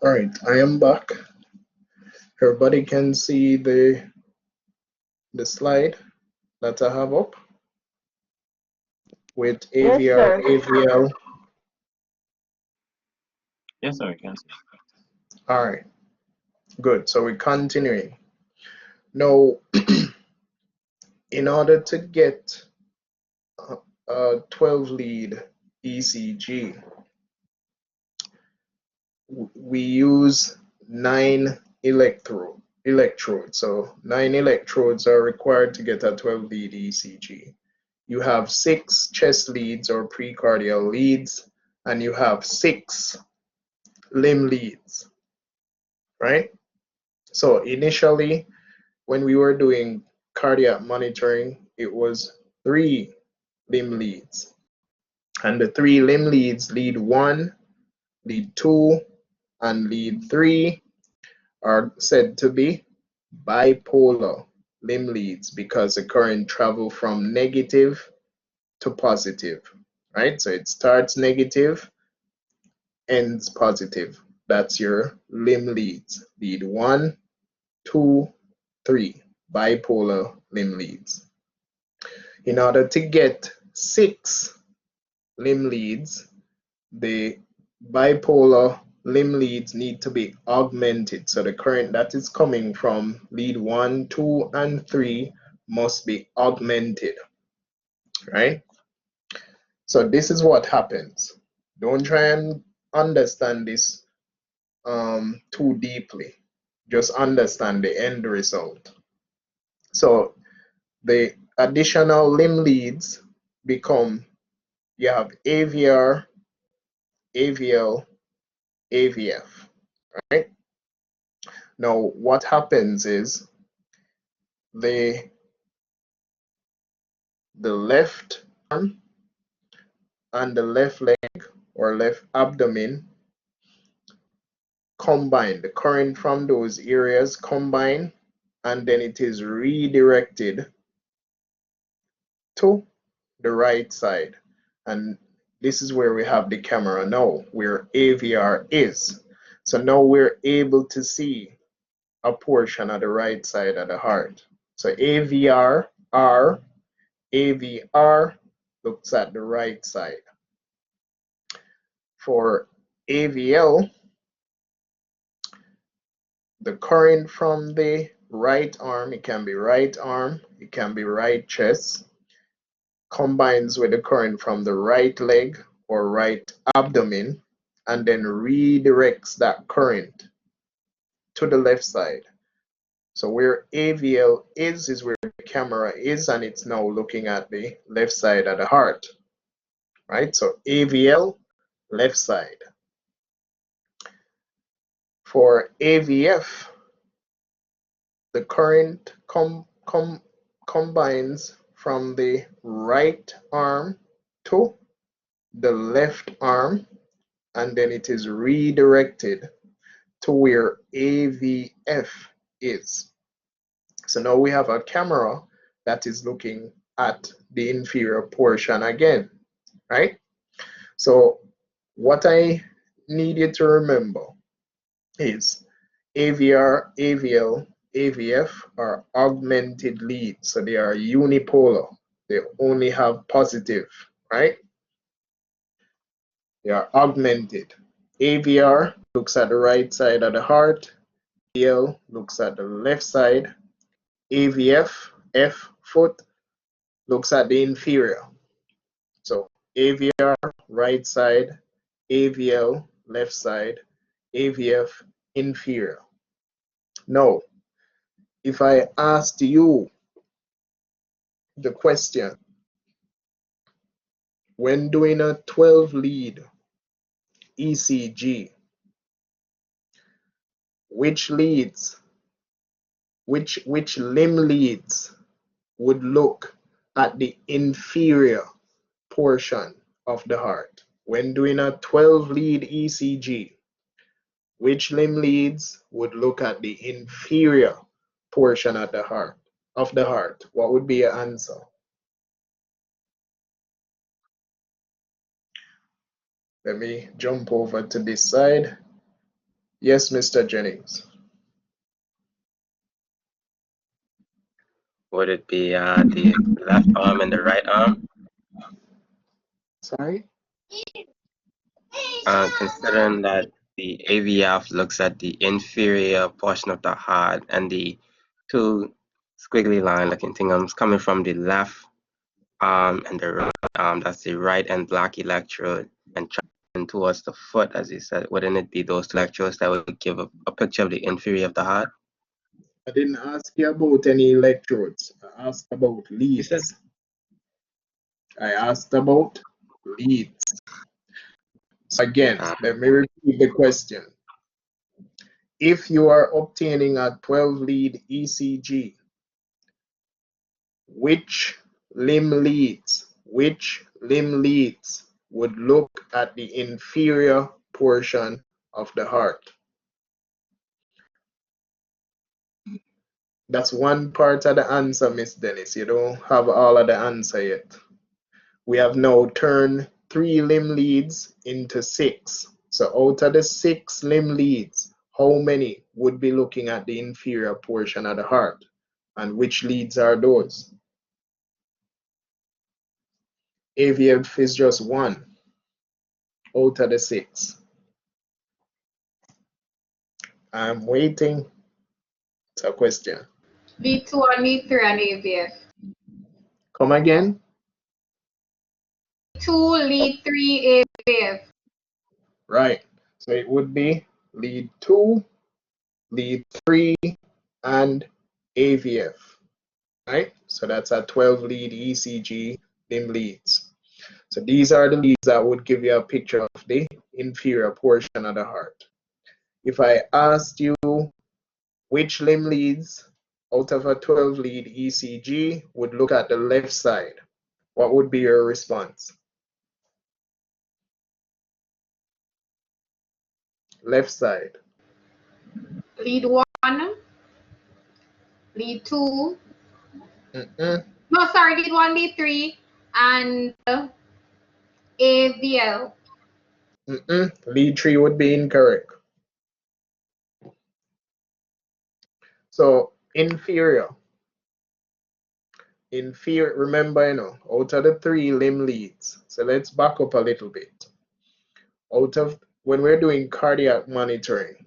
All right, I am back. Everybody can see the slide that I have up with AVR, Yes, sir. AVL. Yes, sir, we can. All right, good. So we're continuing. Now, in order to get a 12 lead ECG, we use 9 electrodes. So 9 electrodes are required to get a 12 lead ECG. You have 6 chest leads or precardial leads, and you have 6 limb leads, right? So initially, when we were doing cardiac monitoring, it was 3 limb leads. And the 3 limb leads, lead 1, lead 2, and lead 3, are said to be bipolar limb leads because the current travel from negative to positive, right? So it starts negative, ends positive. That's your limb leads. Lead 1, 2, 3, bipolar limb leads. In order to get 6 limb leads, the bipolar limb leads need to be augmented. So the current that is coming from lead 1, 2, and 3 must be augmented, right? So this is what happens. Don't try and understand this too deeply. Just understand the end result. So the additional limb leads become, you have AVR, AVL, AVF, right? Now what happens is the left arm and the left leg or left abdomen combine. The current from those areas combine, and then it is redirected to the right side. And this is where we have the camera now, where AVR is. So now we're able to see a portion of the right side of the heart. So AVR looks at the right side. For AVL, the current from the right arm, it can be right arm, it can be right chest, combines with the current from the right leg or right abdomen, and then redirects that current to the left side. So where AVL is where the camera is, and it's now looking at the left side of the heart, right? So AVL, left side. For AVF, the current combines from the right arm to the left arm, and then it is redirected to where AVF is. So now we have a camera that is looking at the inferior portion again, right? So what I need you to remember is AVR, AVL, AVF are augmented leads. So they are unipolar. They only have positive, right? They are augmented. AVR looks at the right side of the heart. AVL looks at the left side. AVF, F, foot, looks at the inferior. So AVR, right side. AVL, left side. AVF, inferior. Now, if I asked you the question, when doing a 12 lead ECG, which leads, which limb leads would look at the inferior portion of the heart? When doing a 12 lead ECG, which limb leads would look at the inferior portion of the heart? What would be your answer? Let me jump over to this side. Yes, Mr. Jennings. Would it be the left arm and the right arm? Sorry? Considering that the AVF looks at the inferior portion of the heart and the two squiggly line looking things coming from the left arm and the right arm, that's the right and black electrode, and traveling towards the foot, as you said, wouldn't it be those two electrodes that would give a picture of the inferior of the heart? I didn't ask you about any electrodes. I asked about You said, leads. I asked about leads. So again, let me repeat the question. If you are obtaining a 12 lead ECG, which limb leads would look at the inferior portion of the heart? That's one part of the answer, Miss Dennis. You don't have all of the answer yet. We have now turned 3 limb leads into 6. So out of the 6 limb leads, how many would be looking at the inferior portion of the heart? And which leads are those? AVF is just 1 out of the 6. I'm waiting. It's a question. Lead 2 and lead 3 and AVF. Come again? 2, lead 3, AVF. Right. So it would be lead 2, lead 3, and AVF. Right? So that's a 12 lead ECG limb leads. So these are the leads that would give you a picture of the inferior portion of the heart. If I asked you which limb leads out of a 12 lead ECG would look at the left side, what would be your response? Left side. Lead 1, lead 2. No, sorry, lead 1, lead 3, and AVL. Lead 3 would be incorrect. So inferior, remember, out of the 3 limb leads. So let's back up a little bit. When we're doing cardiac monitoring,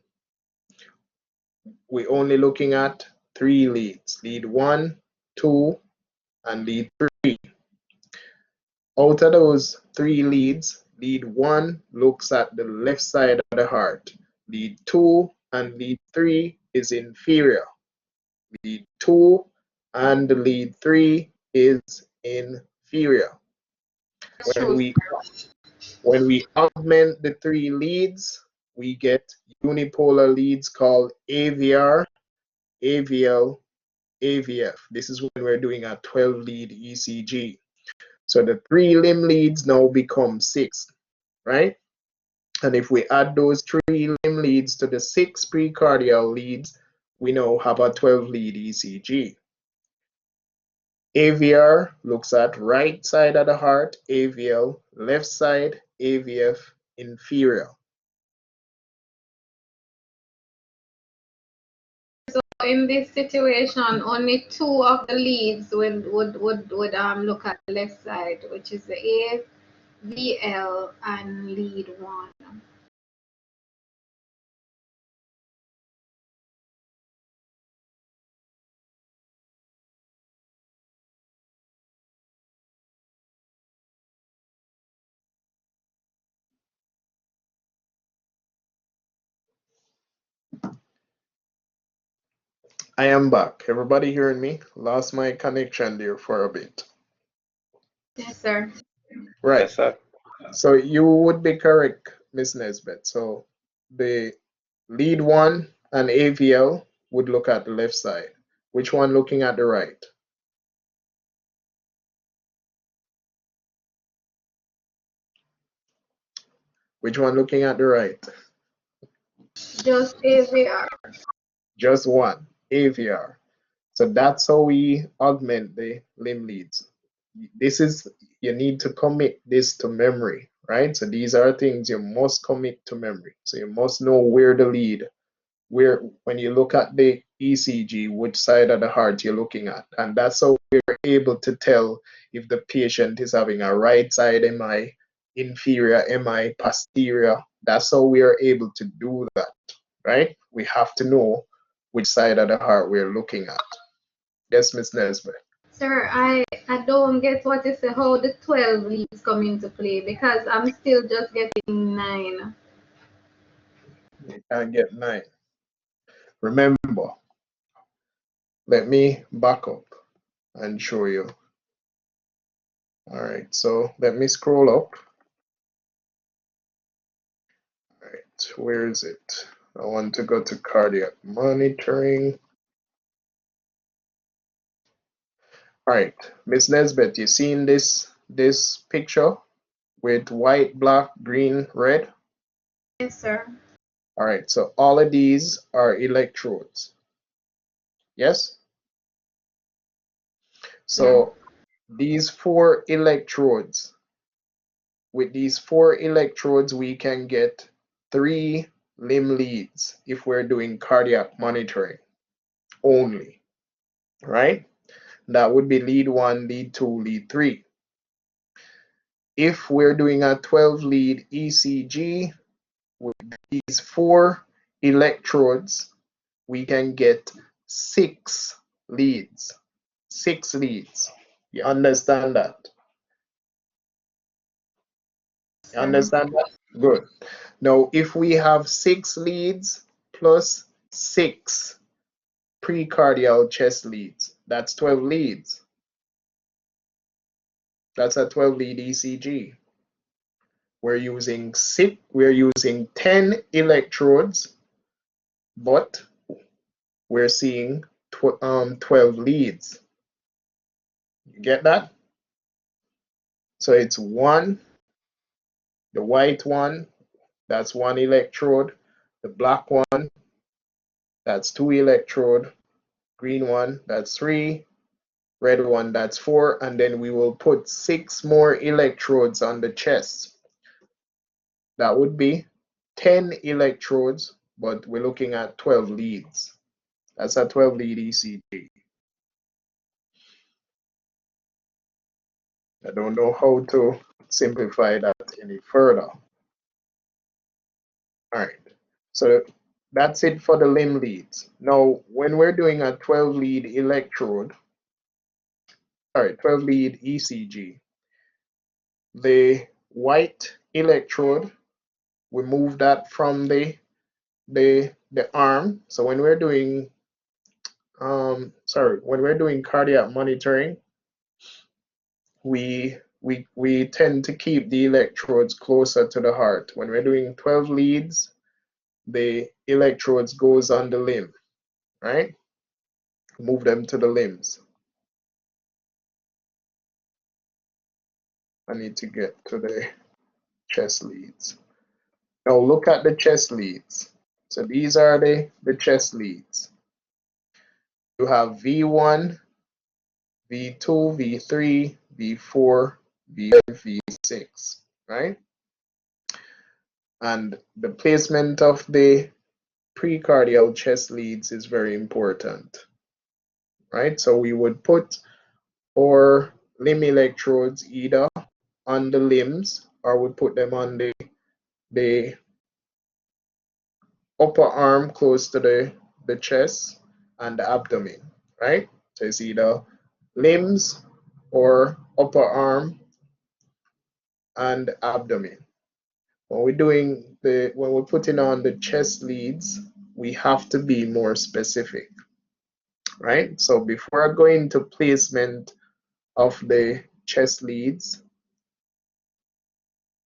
we're only looking at 3 leads, lead 1, 2, and lead 3. Out of those 3 leads, lead 1 looks at the left side of the heart. Lead 2 and lead 3 is inferior. Lead 2 and lead 3 is inferior. When we augment the 3 leads, we get unipolar leads called AVR, AVL, AVF. This is when we're doing a 12 lead ECG. So the 3 limb leads now become 6, right? And if we add those 3 limb leads to the 6 precardial leads, we now have a 12 lead ECG. AVR looks at right side of the heart, AVL, left side, AVF, inferior. So in this situation, only 2 of the leads would look at the left side, which is the AVL and lead 1. I am back. Everybody hearing me? Lost my connection there for a bit. Yes, sir. Right. Yes, sir. So you would be correct, Miss Nesbitt. So the lead 1 and AVL would look at the left side. Which one looking at the right? Which one looking at the right? Just AVR. Just one, AVR. So that's how we augment the limb leads. You need to commit this to memory, right? So these are things you must commit to memory. So you must know where the lead, where when you look at the ECG, which side of the heart you're looking at. And that's how we're able to tell if the patient is having a right side MI, inferior MI, posterior. That's how we are able to do that, right? We have to know which side of the heart we're looking at. Yes, Miss Nesbitt. Sir, I don't get what you say, how the 12 leads come into play, because I'm still just getting 9. You can't get 9. Remember, let me back up and show you. All right, so let me scroll up. All right, where is it? I want to go to cardiac monitoring. All right, Miss Nesbitt, you seen this picture with white, black, green, red? Yes, sir. All right, so all of these are electrodes. Yes? So these 4 electrodes, with these 4 electrodes, we can get 3 limb leads if we're doing cardiac monitoring only, right? That would be lead 1, lead 2, lead 3. If we're doing a 12 lead ECG with these 4 electrodes, we can get 6 leads. 6 leads. You understand that? You understand that? Good. Now, if we have 6 leads plus 6 precardial chest leads, that's 12 leads. That's a 12 lead ECG. We're using 10 electrodes, but we're seeing 12 leads. You get that? So it's 1, the white one, that's 1 electrode. The black one, that's 2 electrode. Green one, that's 3. Red one, that's 4. And then we will put 6 more electrodes on the chest. That would be 10 electrodes, but we're looking at 12 leads. That's a 12 lead ECG. I don't know how to simplify that any further. All right, so that's it for the limb leads. Now, when we're doing a 12 lead electrode, all right, 12 lead ECG, the white electrode, we move that from the arm. So when we're doing when we're doing cardiac monitoring, we tend to keep the electrodes closer to the heart. When we're doing 12 leads, the electrodes goes on the limb, right? Move them to the limbs. I need to get to the chest leads. Now look at the chest leads. So these are the chest leads. You have V1, V2, V3, V4, V5, V6, right? And the placement of the precardial chest leads is very important, right? So we would put our limb electrodes either on the limbs or we put them on the upper arm close to the chest and the abdomen, right? So it's either limbs or upper arm and abdomen. When we're putting on the chest leads, we have to be more specific, right? So before I go into placement of the chest leads,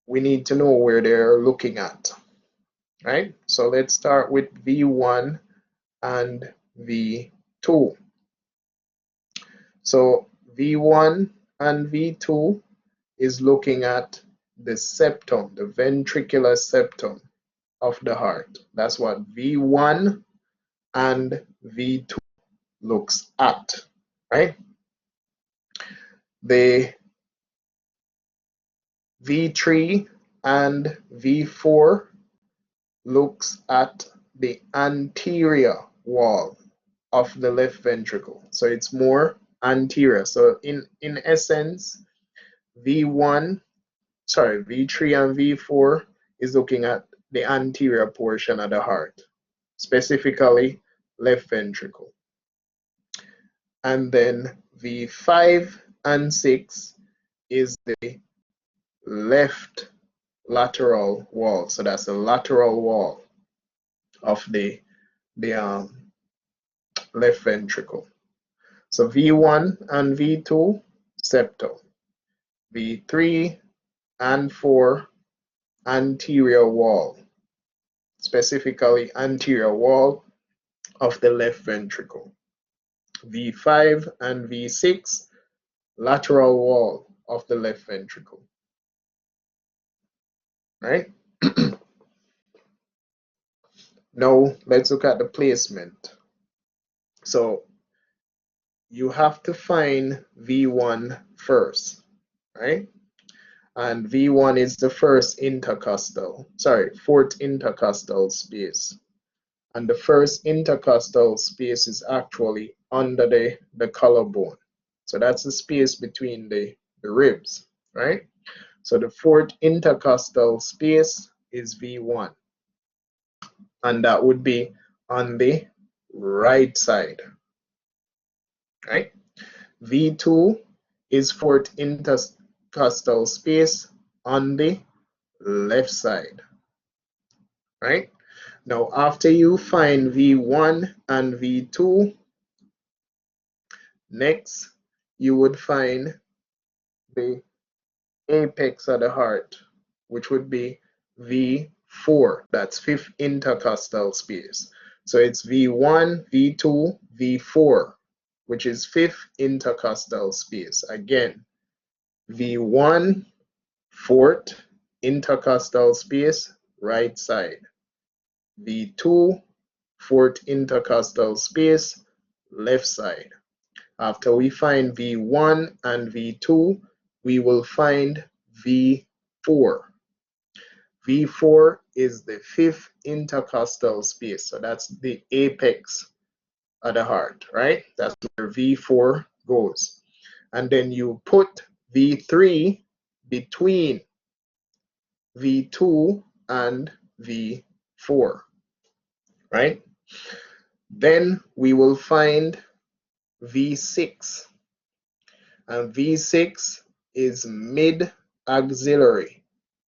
we need to know where they're looking at, right? So let's start with V1 and V2. So V1 and V2 is looking at the septum, the ventricular septum of the heart. That's what V1 and V2 looks at, right? The V3 and V4 looks at the anterior wall of the left ventricle. So it's more anterior. So in essence, V3 and V4 is looking at the anterior portion of the heart, specifically left ventricle. And then V5 and 6 is the left lateral wall. So that's the lateral wall of the left ventricle. So V1 and V2, septal. V3 and 4, anterior wall, specifically anterior wall of the left ventricle. V5 and V6, lateral wall of the left ventricle. Right? Now let's look at the placement. So you have to find V1 first, right? And V1 is the fourth intercostal space. And the first intercostal space is actually under the collarbone. So that's the space between the ribs, right? So the fourth intercostal space is V1. And that would be on the right side, right? V2 is fourth intercostal space on the left side, right? Now, after you find V1 and V2, next you would find the apex of the heart, which would be V4. That's fifth intercostal space. So it's V1, V2, V4, which is fifth intercostal space. Again, V1, fourth intercostal space, right side. V2, fourth intercostal space, left side. After we find V1 and V2, we will find V4. V4 is the fifth intercostal space, so that's the apex of the heart, right? That's where V4 goes. And then you put V3 between V2 and V4, right? Then we will find V6, and V6 is mid-axillary,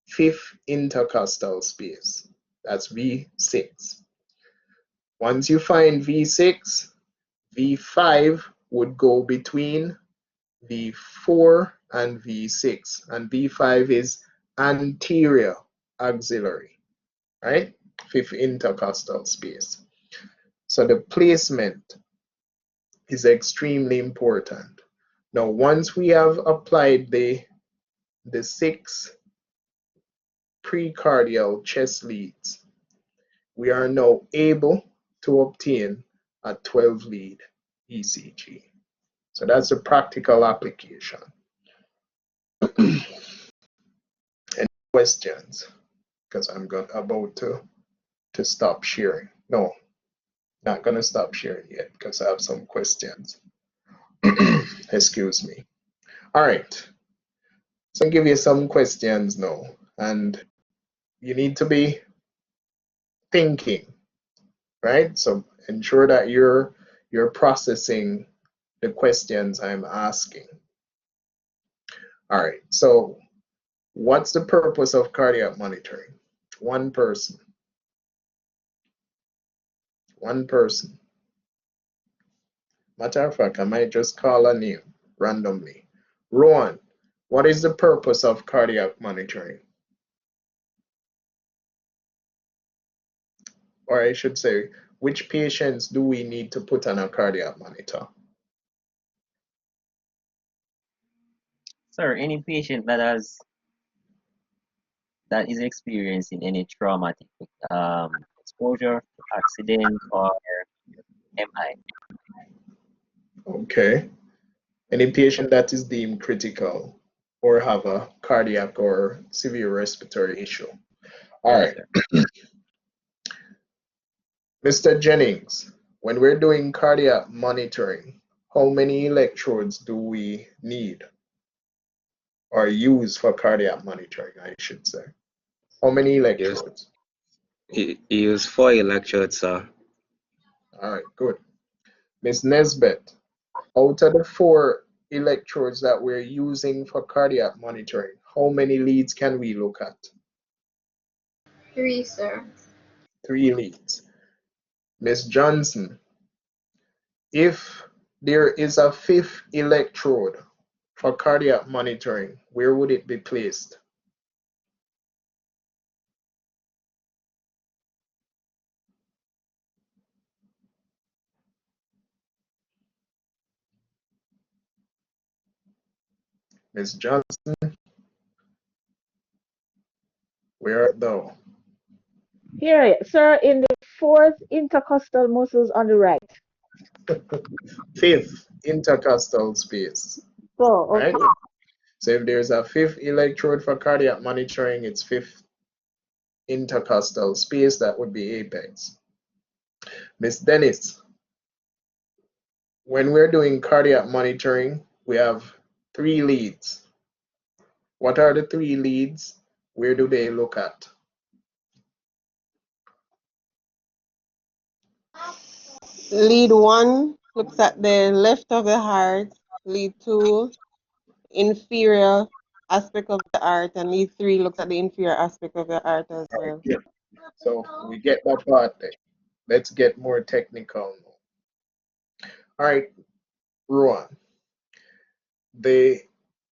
fifth intercostal space. That's V6. Once you find V6, V5 would go between V4 and V6, and V5 is anterior axillary, right? Fifth intercostal space. So the placement is extremely important. Now, once we have applied the 6 precardial chest leads, we are now able to obtain a 12 lead ECG. So that's a practical application. Any questions? Because I'm about to stop sharing. No, not gonna stop sharing yet because I have some questions. Excuse me. All right. So I'll give you some questions now, and you need to be thinking, right? So ensure that you're processing the questions I'm asking. All right. So what's the purpose of cardiac monitoring? One person. One person. Matter of fact, I might just call a name randomly. Rowan, what is the purpose of cardiac monitoring? Or I should say, which patients do we need to put on a cardiac monitor? Sir, any patient that is experiencing any traumatic exposure to accident or MI. Okay. Any patient that is deemed critical or have a cardiac or severe respiratory issue. All Yes, right, sir. Mr. Jennings, when we're doing cardiac monitoring, how many electrodes do we need or use for cardiac monitoring, I should say? How many Use, electrodes? use 4 electrodes, sir. All right, good. Ms. Nesbet, out of the 4 electrodes that we're using for cardiac monitoring, how many leads can we look at? 3, sir. 3 leads. Ms. Johnson, if there is a 5th electrode for cardiac monitoring, where would it be placed? Ms. Johnson, where art thou? Here, sir, in the 4th intercostal muscles on the right. 5th intercostal space, Oh, right? okay. So if there's a 5th electrode for cardiac monitoring, it's 5th intercostal space, that would be apex. Miss Dennis, when we're doing cardiac monitoring, we have 3 leads. What are the 3 leads? Where do they look at? Lead 1 looks at the left of the heart. Lead 2, inferior aspect of the heart, and lead 3 looks at the inferior aspect of the heart as All right, well. yeah. So we get that part there. Let's get more technical now. All right, Rowan. The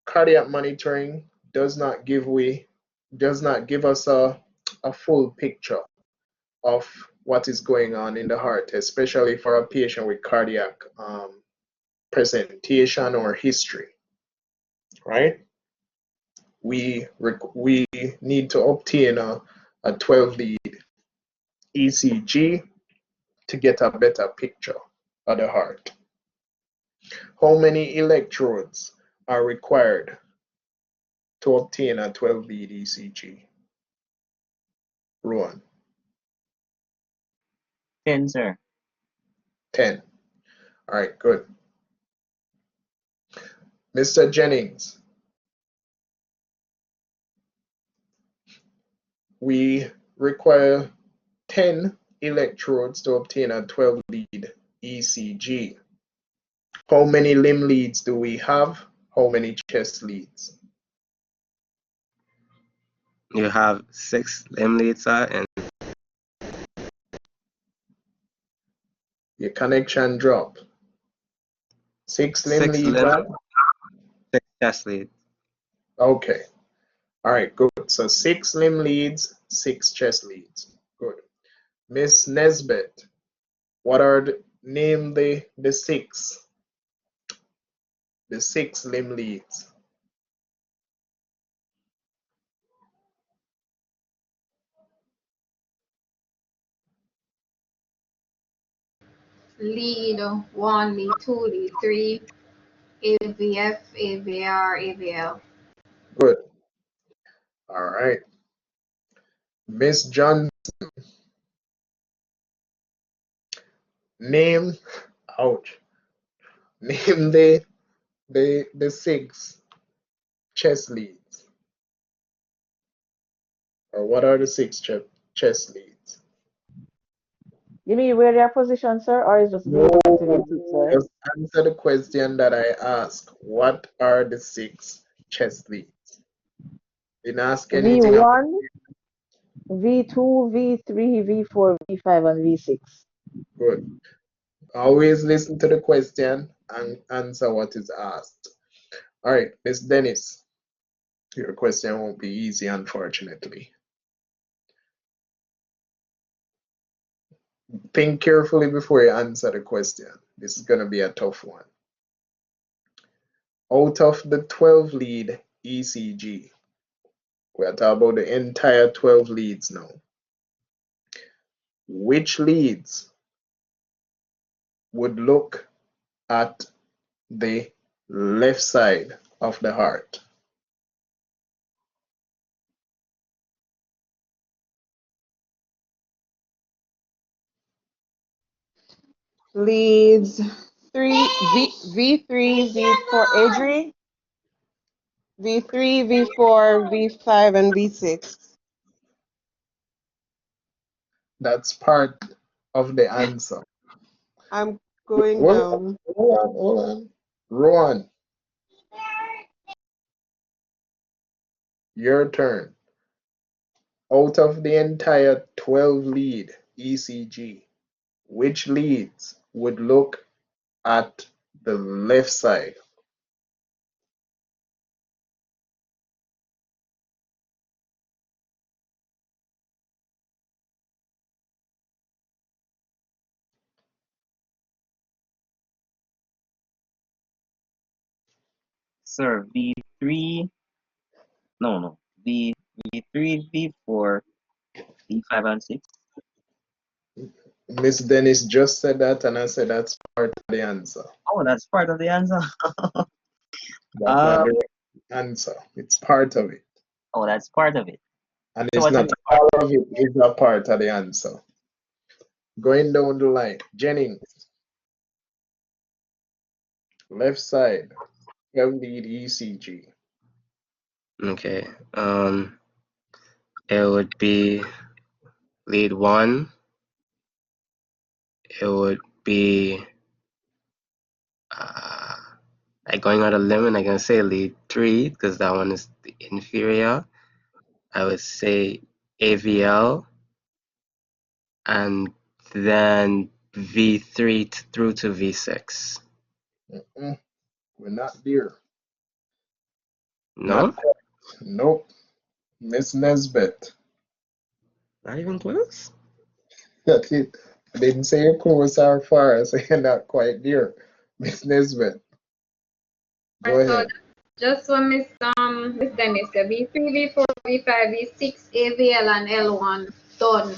cardiac monitoring does not give us a full picture of what is going on in the heart, especially for a patient with cardiac presentation or history, right? We need to obtain a 12 lead ECG to get a better picture of the heart. How many electrodes are required to obtain a 12 lead ECG? Rowan? 10, sir. 10. All right, good. Mr. Jennings, we require 10 electrodes to obtain a 12 lead ECG. How many limb leads do we have? How many chest leads? You have 6 limb leads, sir, and Your connection drop. 6 limb 6 leads limb, and 6 chest leads. okay. All right, good. So 6 limb leads, 6 chest leads. Good. Miss Nesbet, what are name the 6 limb leads? Lead 1, lead 2, lead 3, AVF, AVR, AVL. Good. All right. Miss John, name, ouch. Name the 6 chest leads. Or what are the 6 chest leads? You mean where they are positioned, sir, or is just No, activated, sir? just answer the question that I asked. What are the 6 chest leads? Didn't ask anything else. V1, V2, V3, V4, V5, and V6. Good. Always listen to the question and answer what is asked. All right, Miss Dennis, your question won't be easy, unfortunately. Think carefully before you answer the question. This is going to be a tough one. Out of the 12 lead ECG, we are talking about the entire 12 leads now. Which leads would look at the left side of the heart? leads 3, V3, V4, Adri, V3, V4, V5, and V6. That's part of the answer. I'm going Hold down. hold on. Rowan, your turn. Out of the entire 12 lead ECG, which leads would look at the left side? Sir, V3, no, V3, V4, V5, and 6. Miss Dennis just said that, and I said that's part of the answer. Oh, that's part of the answer. That's not the right answer. It's part of it. Oh, that's part of it. And So it's what's not the all of it is a part of the answer. Going down the line. Jennings, left side, lead ECG. Okay. It would be lead 1. It would be like going out a limb, and I can say lead 3 because that one is the inferior. I would say AVL, and then V3 through to V6. We're not there. No? Not, nope. Miss Nesbit. Not even close? I didn't say you're close or far, I say you're not quite there. Miss Nesbit. Go ahead. Just what Miss Dennis said, V3, V4, V5, V6, AVL, and L1 done.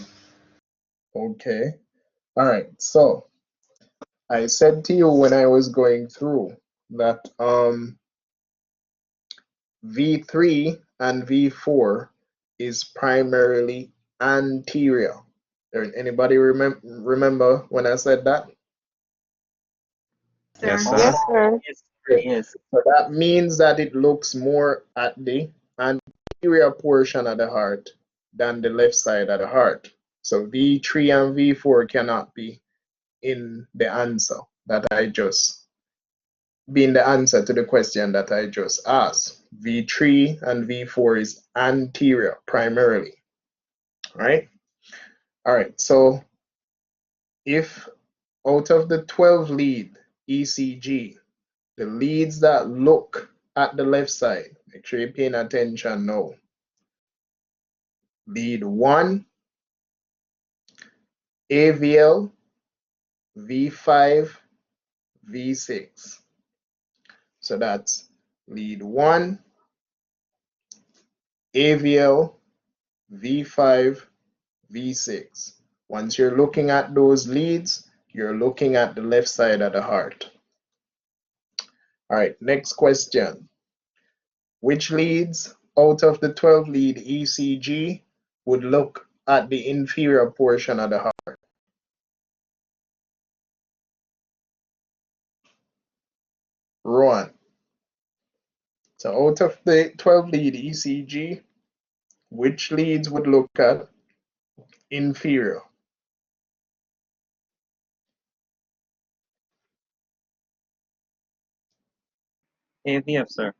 Okay. All right. So I said to you when I was going through that V3 and V4 is primarily anterior. Anybody remember when I said that? Yes, Sir. sir. Yes, sir. Yes. So that means that it looks more at the anterior portion of the heart than the left side of the heart. So V3 and V4 cannot be in the answer that I just, being the answer to the question that I just asked. V3 and V4 is anterior primarily, right? All right, so if out of the 12 lead ECG, the leads that look at the left side, make sure you're paying attention now. Lead 1, AVL, V5, V6. So that's lead 1, AVL, V5, V6. Once you're looking at those leads, you're looking at the left side of the heart. All right, next question. Which leads out of the 12 lead ECG would look at the inferior portion of the heart? Rowan. So out of the 12 lead ECG, which leads would look at inferior? AVF, sir.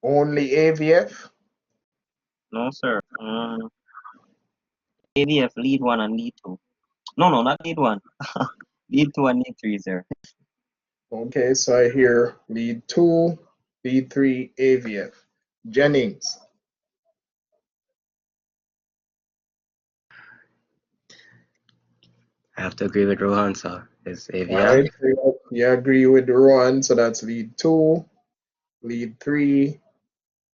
Only AVF? No, sir. AVF, lead 1 and lead 2. No, not lead 1. Lead 2 and lead 3, sir. Okay, so I hear lead 2, lead 3, AVF. Jennings. I have to agree with Rohan, sir. It's All AVL. right, so you agree with Rowan, so that's lead 2, lead 3,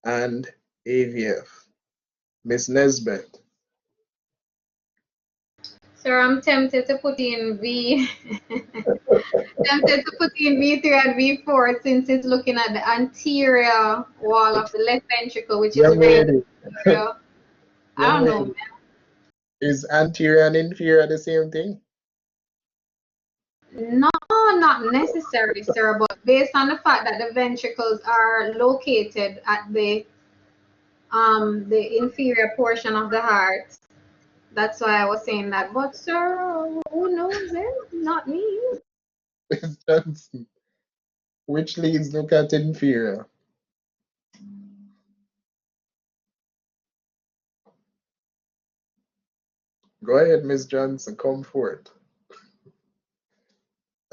and AVF. Miss Nesbit. Sir, I'm tempted to put in tempted to put in V3 and V4 since it's looking at the anterior wall of the left ventricle, which is Young very lady. inferior. I Young don't know, lady. man. Is anterior and inferior the same thing? No, not necessarily, sir, but based on the fact that the ventricles are located at the inferior portion of the heart, that's why I was saying that. But sir, who knows it? Not me. Miss Johnson, which leads look at inferior? Go ahead, Miss Johnson, come forward.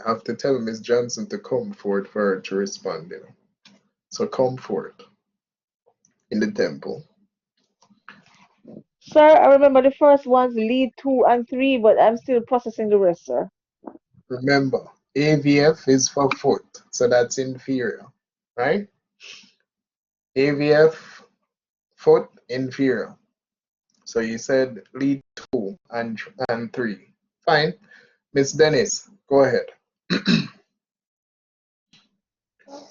I have to tell Miss Johnson to come forward for her to respond, you know. So come forward in the temple. Sir, I remember the first ones lead 2 and 3, but I'm still processing the rest, sir. Remember, AVF is for foot, so that's inferior, right? AVF, foot, inferior. So you said lead 2 and 3. Fine. Miss Dennis, go ahead.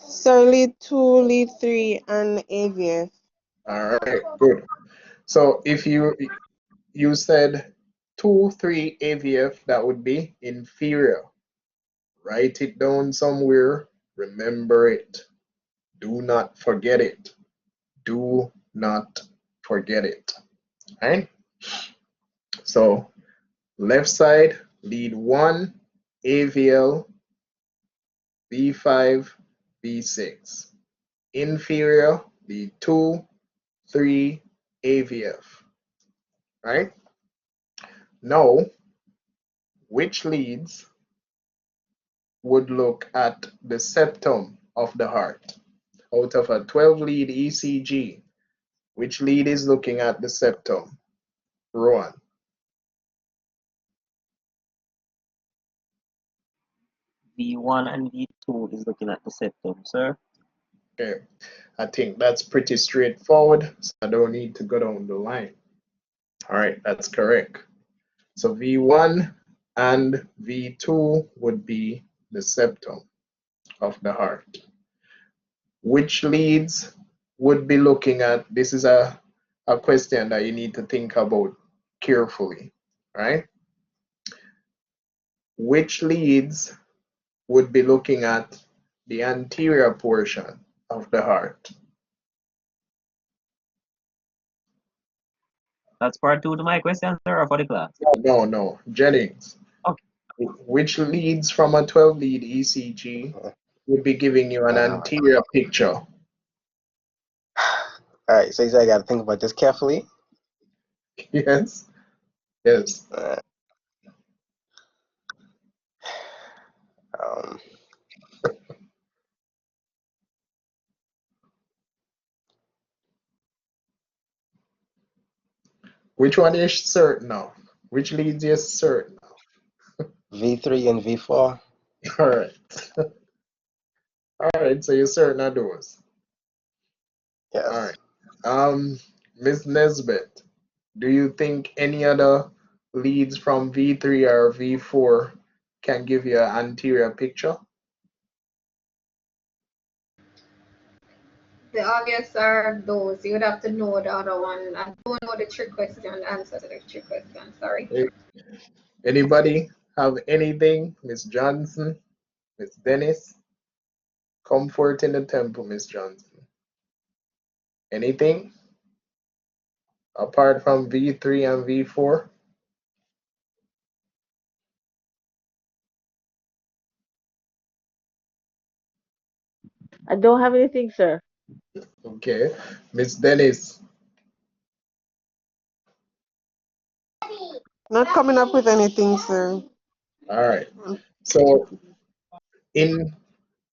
So lead 2, lead 3, and AVF. All right, good. So if you said 2, 3 AVF, that would be inferior. Write it down somewhere. Remember it. Do not forget it. Do not forget it. Right? So left side, lead 1, AVL, B5, B6. Inferior, lead 2, 3, AVF. Right? Now, which leads would look at the septum of the heart? Out of a 12 lead ECG, which lead is looking at the septum? Rowan. V1 and V2 is looking at the septum, sir. Okay, I think that's pretty straightforward, so I don't need to go down the line. All right, that's correct. So V1 and V2 would be the septum of the heart. Which leads would be looking at, this is a question that you need to think about carefully, right? Which leads would be looking at the anterior portion of the heart? That's part 2 to my question, sir, or for the class? No, Jennings. Okay. Which leads from a 12 lead ECG would be giving you an anterior picture? All right, so you said I got to think about this carefully. Yes. Yes. Which one is certain of? Which leads you certain of? V3 and V4. All right. All right, so you're certain of those. Yes. All right. Ms. Nesbitt, do you think any other leads from V3 or V4 can give you an anterior picture? The obvious are those. You would have to know the other one. I don't know the trick question, the answer to the trick question. Sorry. Anybody have anything? Miss Johnson, Miss Dennis? Comfort in the temple, Miss Johnson. Anything? Apart from V3 and V4? I don't have anything, sir. Okay. Miss Dennis? Not coming up with anything, sir. All right. So in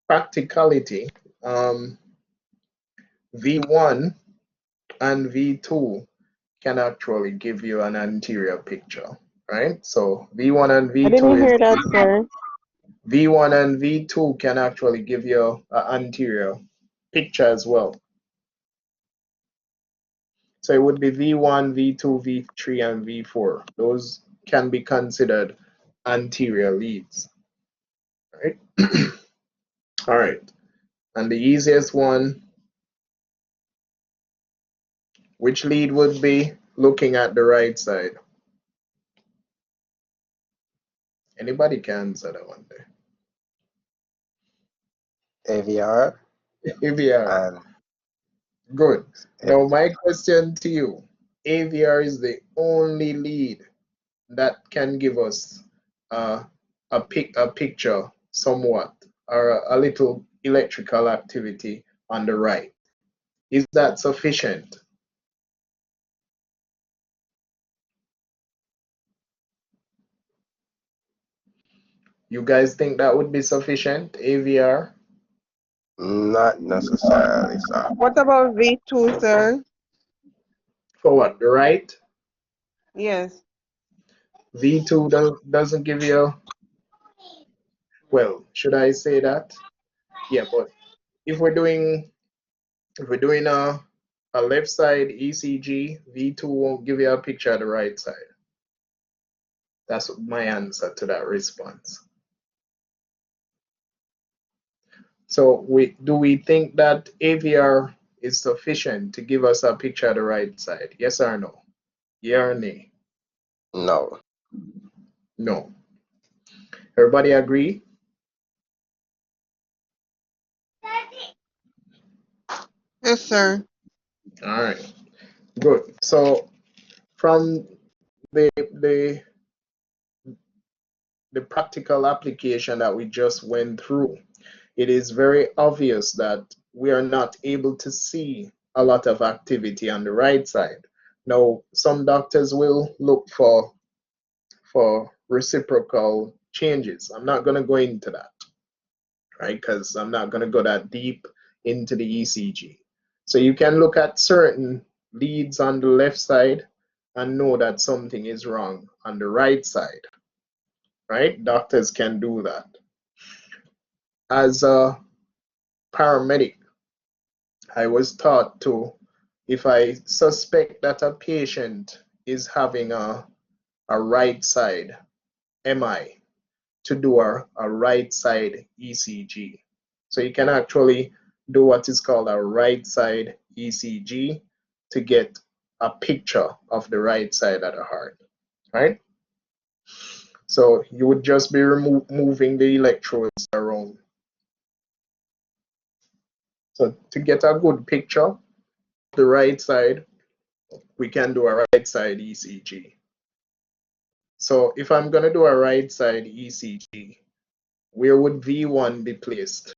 practicality, V1 and V2 can actually give you an anterior picture, right? So V1 and I didn't V2 hear that, sir. V1 and V2 can actually give you an anterior picture as well. So it would be V1, V2, V3, and V4. Those can be considered anterior leads, right? All right. And the easiest one, which lead would be looking at the right side? Anybody can answer that one there. AVR AVR. and Good. Now my question to you, AVR is the only lead that can give us a picture somewhat, or a little electrical activity on the right. Is that sufficient? You guys think that would be sufficient, AVR? not necessarily, sir. What about V2, sir? For what, the right? Yes. V2 doesn't give you, well, should I say that? Yeah, but if we're doing a left side ECG, V2 won't give you a picture of the right side. That's my answer to that response. So do we think that AVR is sufficient to give us a picture of the right side? Yes or no? Yeah or nay? No. No. Everybody agree? Yes, sir. All right. Good. So from the practical application that we just went through, it is very obvious that we are not able to see a lot of activity on the right side. Now, some doctors will look for reciprocal changes. I'm not going to go into that, right? Because I'm not going to go that deep into the ECG. So you can look at certain leads on the left side and know that something is wrong on the right side, right? Doctors can do that. As a paramedic, I was taught to, if I suspect that a patient is having a right side MI, to do a right side ECG. So you can actually do what is called a right side ECG to get a picture of the right side of the heart, right? So you would just be moving the electrodes around. So to get a good picture of the right side, we can do a right side ECG. So if I'm going to do a right side ECG, where would V1 be placed?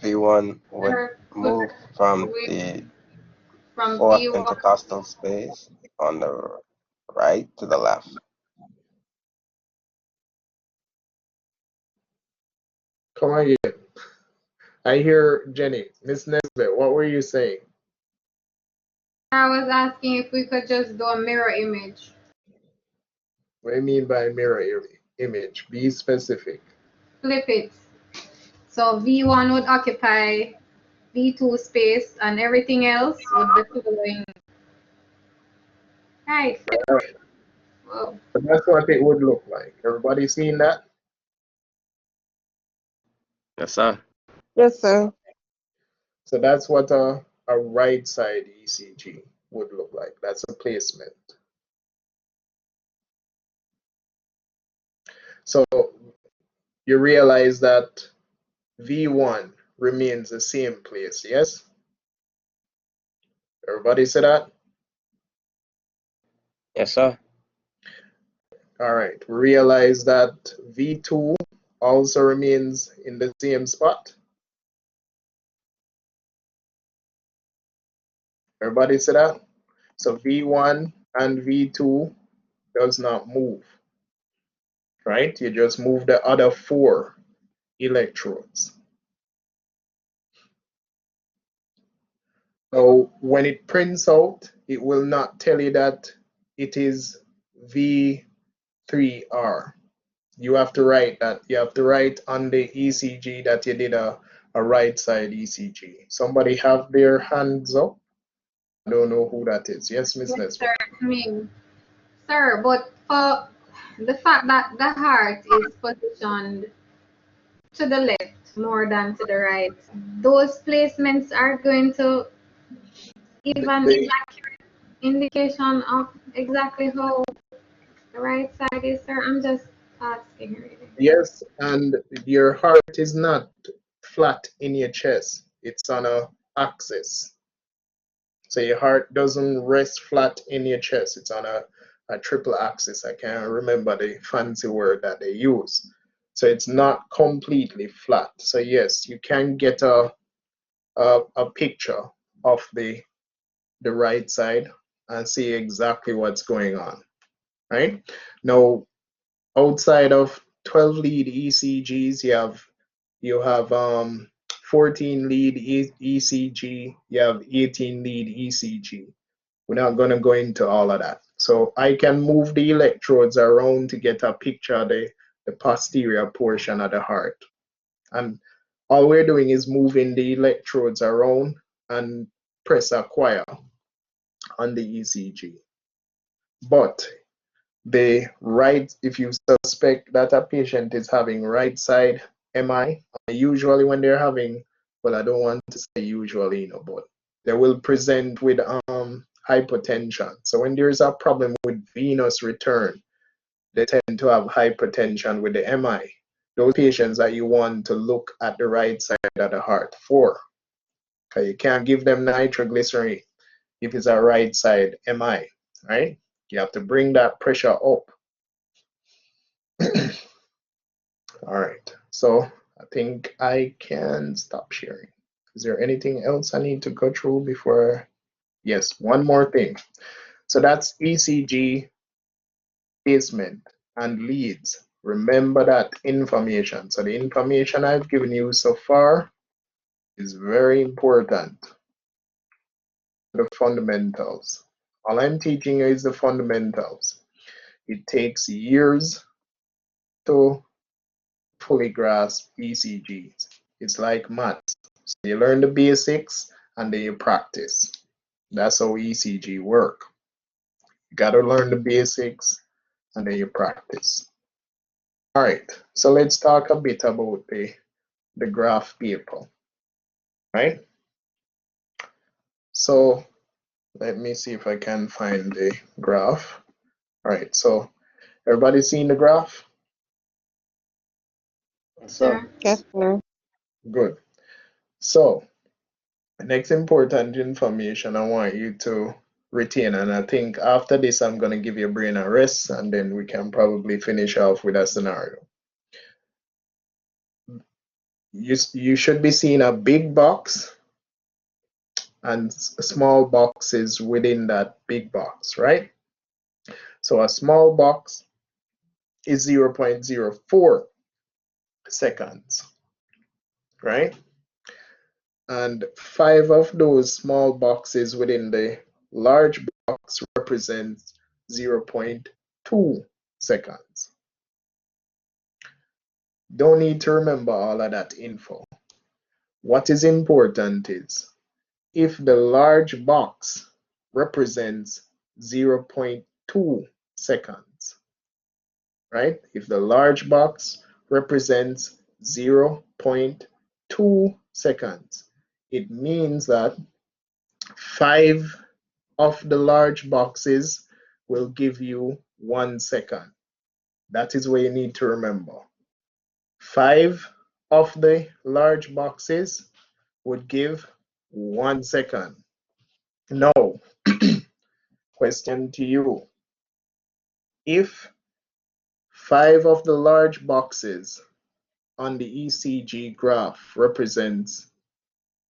V1 would move from the fourth V1 intercostal space on the right to the left. Come on here. I hear Jenny. Miss Nesbitt, what were you saying? I was asking if we could just do a mirror image. What do you mean by mirror image? Be specific. Flip it. So V1 would occupy V2 space and everything else would be following. Right. All right. Whoa. But that's what it would look like. Everybody seen that? Yes, sir. Yes, sir. So that's what a right side ECG would look like. That's a placement. So you realize that V1 remains the same place, yes? Everybody see that? Yes, sir. All right. Realize that V2 also remains in the same spot. Everybody see that? So V1 and V2 does not move, right? You just move the other 4 electrodes. So when it prints out, it will not tell you that it is V3R. You have to write that. You have to write on the ECG that you did a right side ECG. Somebody have their hands up? I don't know who that is. Yes, Miss Yes, Nesbitt. sir. I mean, sir, but for the fact that the heart is positioned to the left more than to the right, those placements are going to give an inaccurate indication of exactly how the right side is, sir? I'm just asking really. Yes, and your heart is not flat in your chest. It's on a axis. So your heart doesn't rest flat in your chest. It's on a triple axis. I can't remember the fancy word that they use. So it's not completely flat. So yes, you can get a picture of the right side and see exactly what's going on, right? Now, outside of 12 lead ECGs, you have 14 lead ECG, you have 18 lead ECG. We're not going to go into all of that. So I can move the electrodes around to get a picture of the posterior portion of the heart. And all we're doing is moving the electrodes around and press acquire on the ECG. But if you suspect that a patient is having right side MI, usually when they're having, well, I don't want to say usually, but they will present with hypotension. So when there's a problem with venous return, they tend to have hypertension with the MI. Those patients that you want to look at the right side of the heart for. Okay, you can't give them nitroglycerin if it's a right side MI, right? You have to bring that pressure up. All right, so I think I can stop sharing. Is there anything else I need to go through before? Yes, one more thing. So that's ECG, basement, and leads. Remember that information. So the information I've given you so far is very important. The fundamentals. All I'm teaching you is the fundamentals. It takes years to fully grasp ECGs. It's like maths. So you learn the basics and then you practice. That's how ECG work. You got to learn the basics and then you practice. All right, so let's talk a bit about the graph paper, right? So let me see if I can find the graph. All right, so everybody seen the graph? So, Yes, sir. good. So the next important information I want you to retain, and I think after this I'm going to give your brain a rest and then we can probably finish off with a scenario. You should be seeing a big box and small boxes within that big box, right? So a small box is 0.04 seconds, right? And 5 of those small boxes within the large box represents 0.2 seconds. Don't need to remember all of that info. What is important is if the large box represents 0.2 seconds, right? If the large box represents 0.2 seconds, it means that 5 of the large boxes will give you 1 second. That is what you need to remember. 5 of the large boxes would give 1 second. Now, question to you. If 5 of the large boxes on the ECG graph represents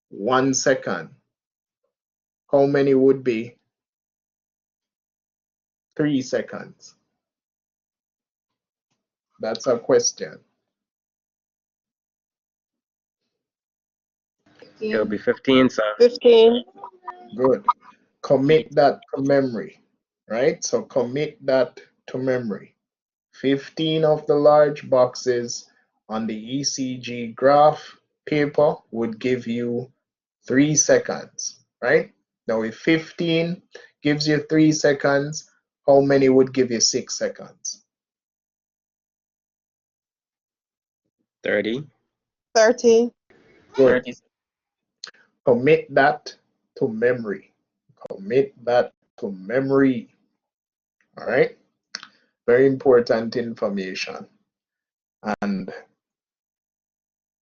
1 second, how many would be 3 seconds? That's a question. It'll be 15, sir. 15. Good. Commit that to memory, right? So commit that to memory. 15 of the large boxes on the ECG graph paper would give you 3 seconds, right? Now, if 15 gives you 3 seconds, how many would give you 6 seconds? 30. 30. Good. 30. Commit that to memory. Commit that muscle memory. All right, very important information. And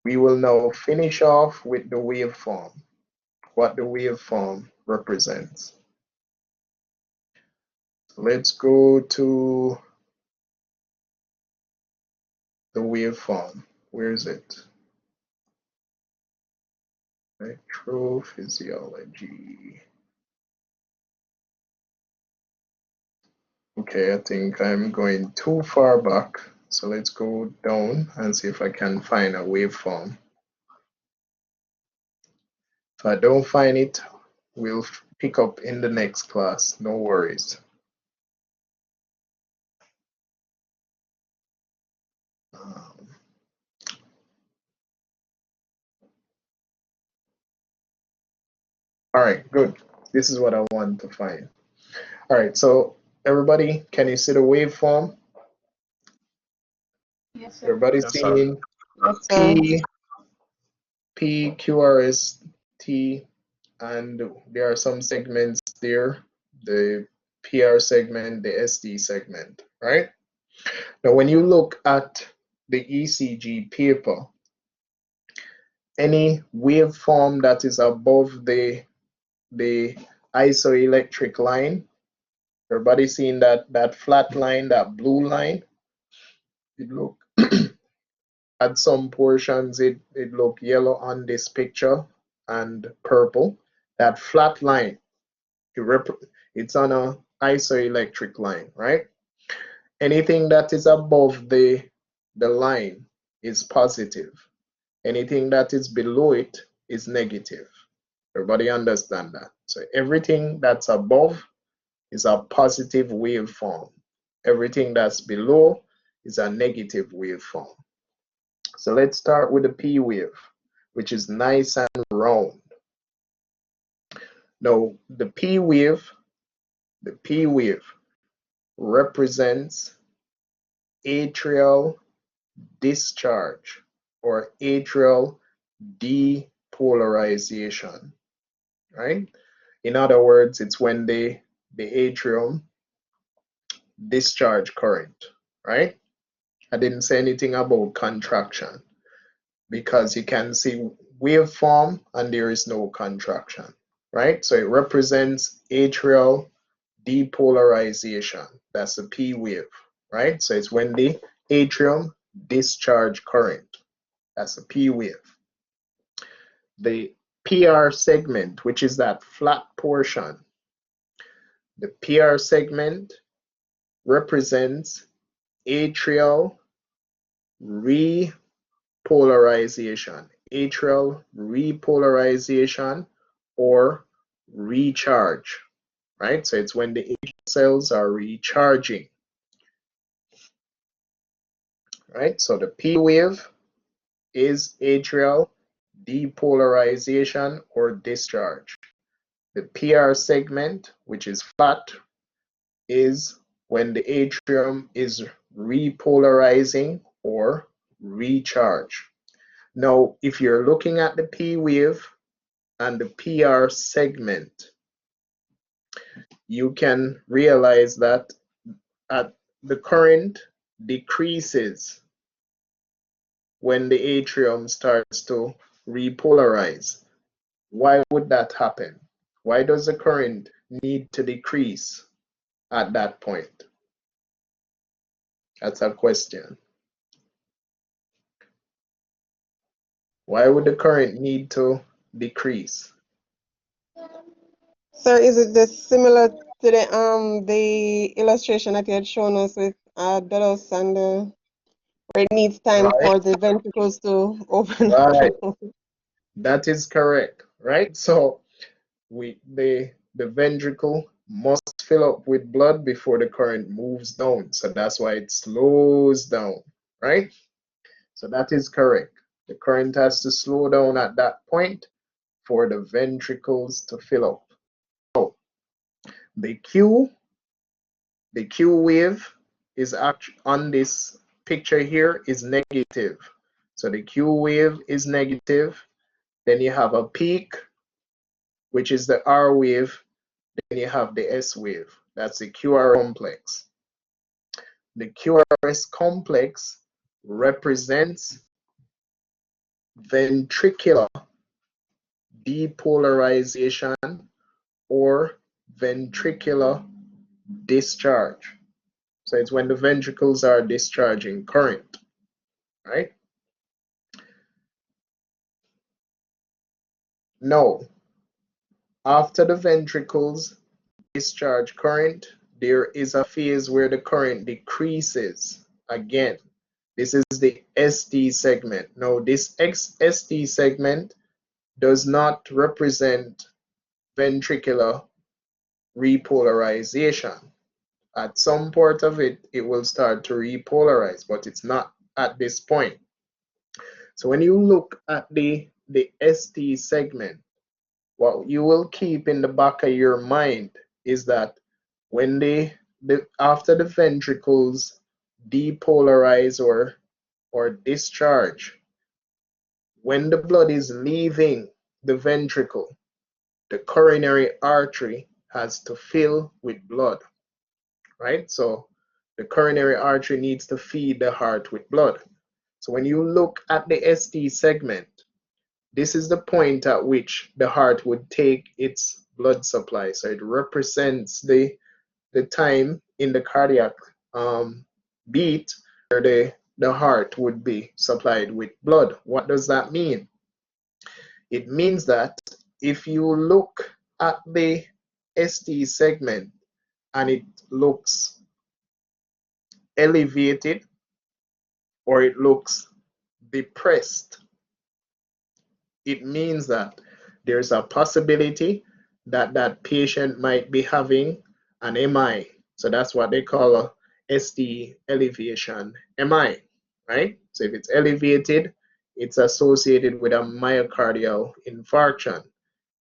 we will now finish off with the waveform, what the waveform represents. So let's go to the waveform. Where is it? Electrophysiology. Okay, I think I'm going too far back. So let's go down and see if I can find a waveform. If I don't find it, we'll pick up in the next class. No worries. All right, good. This is what I want to find. All right, so everybody, can you see the waveform? Yes, sir. Everybody Yes, sir. seeing Yes, sir. P, QRS, T, and there are some segments there, the PR segment, the SD segment, right? Now, when you look at the ECG paper, any waveform that is above the isoelectric line, everybody seeing that flat line, that blue line? It look at some portions it look yellow on this picture and purple. That flat line, it's on a isoelectric line, right? Anything that is above the line is positive. Anything that is below it is negative. Everybody understand that? So everything that's above is a positive waveform. Everything that's below is a negative waveform. So let's start with the P wave, which is nice and round. Now, the P wave represents atrial discharge or atrial depolarization, right? In other words, it's when the atrium discharge current, right? I didn't say anything about contraction because you can see waveform and there is no contraction, right? So it represents atrial depolarization. That's a P wave, right? So it's when the atrium discharge current. That's a P wave. The PR segment, which is that flat portion, the PR segment represents atrial repolarization, or recharge, right? So it's when the atrial cells are recharging, right? So the P wave is atrial depolarization or discharge. The PR segment, which is flat, is when the atrium is repolarizing or recharge. Now, if you're looking at the P wave and the PR segment, you can realize that the current decreases when the atrium starts to repolarize. Why would that happen? Why does the current need to decrease at that point? That's a question. Why would the current need to decrease? Sir, is it just similar to the illustration that you had shown us with Dallas and where it needs time Right, for the ventricles to open? right. That is correct, right? So the ventricle must fill up with blood before the current moves down. So that's why it slows down, right? So that is correct. The current has to slow down at that point for the ventricles to fill up. So the Q wave is actually on this picture here is negative. So the Q wave is negative. Then you have a peak, which is the R wave. Then you have the S wave. That's the Qrs complex. The Qrs complex represents ventricular depolarization or ventricular discharge. So it's when the ventricles are discharging current, right? Now, after the ventricles discharge current, there is a phase where the current decreases again. This is the ST segment. Now, this ST segment does not represent ventricular repolarization. At some part of it, it will start to repolarize, but it's not at this point. So when you look at the ST segment, what you will keep in the back of your mind is that when after the ventricles depolarize or discharge, when the blood is leaving the ventricle, the coronary artery has to fill with blood, right? So the coronary artery needs to feed the heart with blood. So when you look at the ST segment, this is the point at which the heart would take its blood supply. So it represents the time in the cardiac beat where the heart would be supplied with blood. What does that mean? It means that if you look at the ST segment and it looks elevated or it looks depressed, it means that there's a possibility that that patient might be having an MI. So that's what they call a ST elevation MI, right? So if it's elevated, it's associated with a myocardial infarction.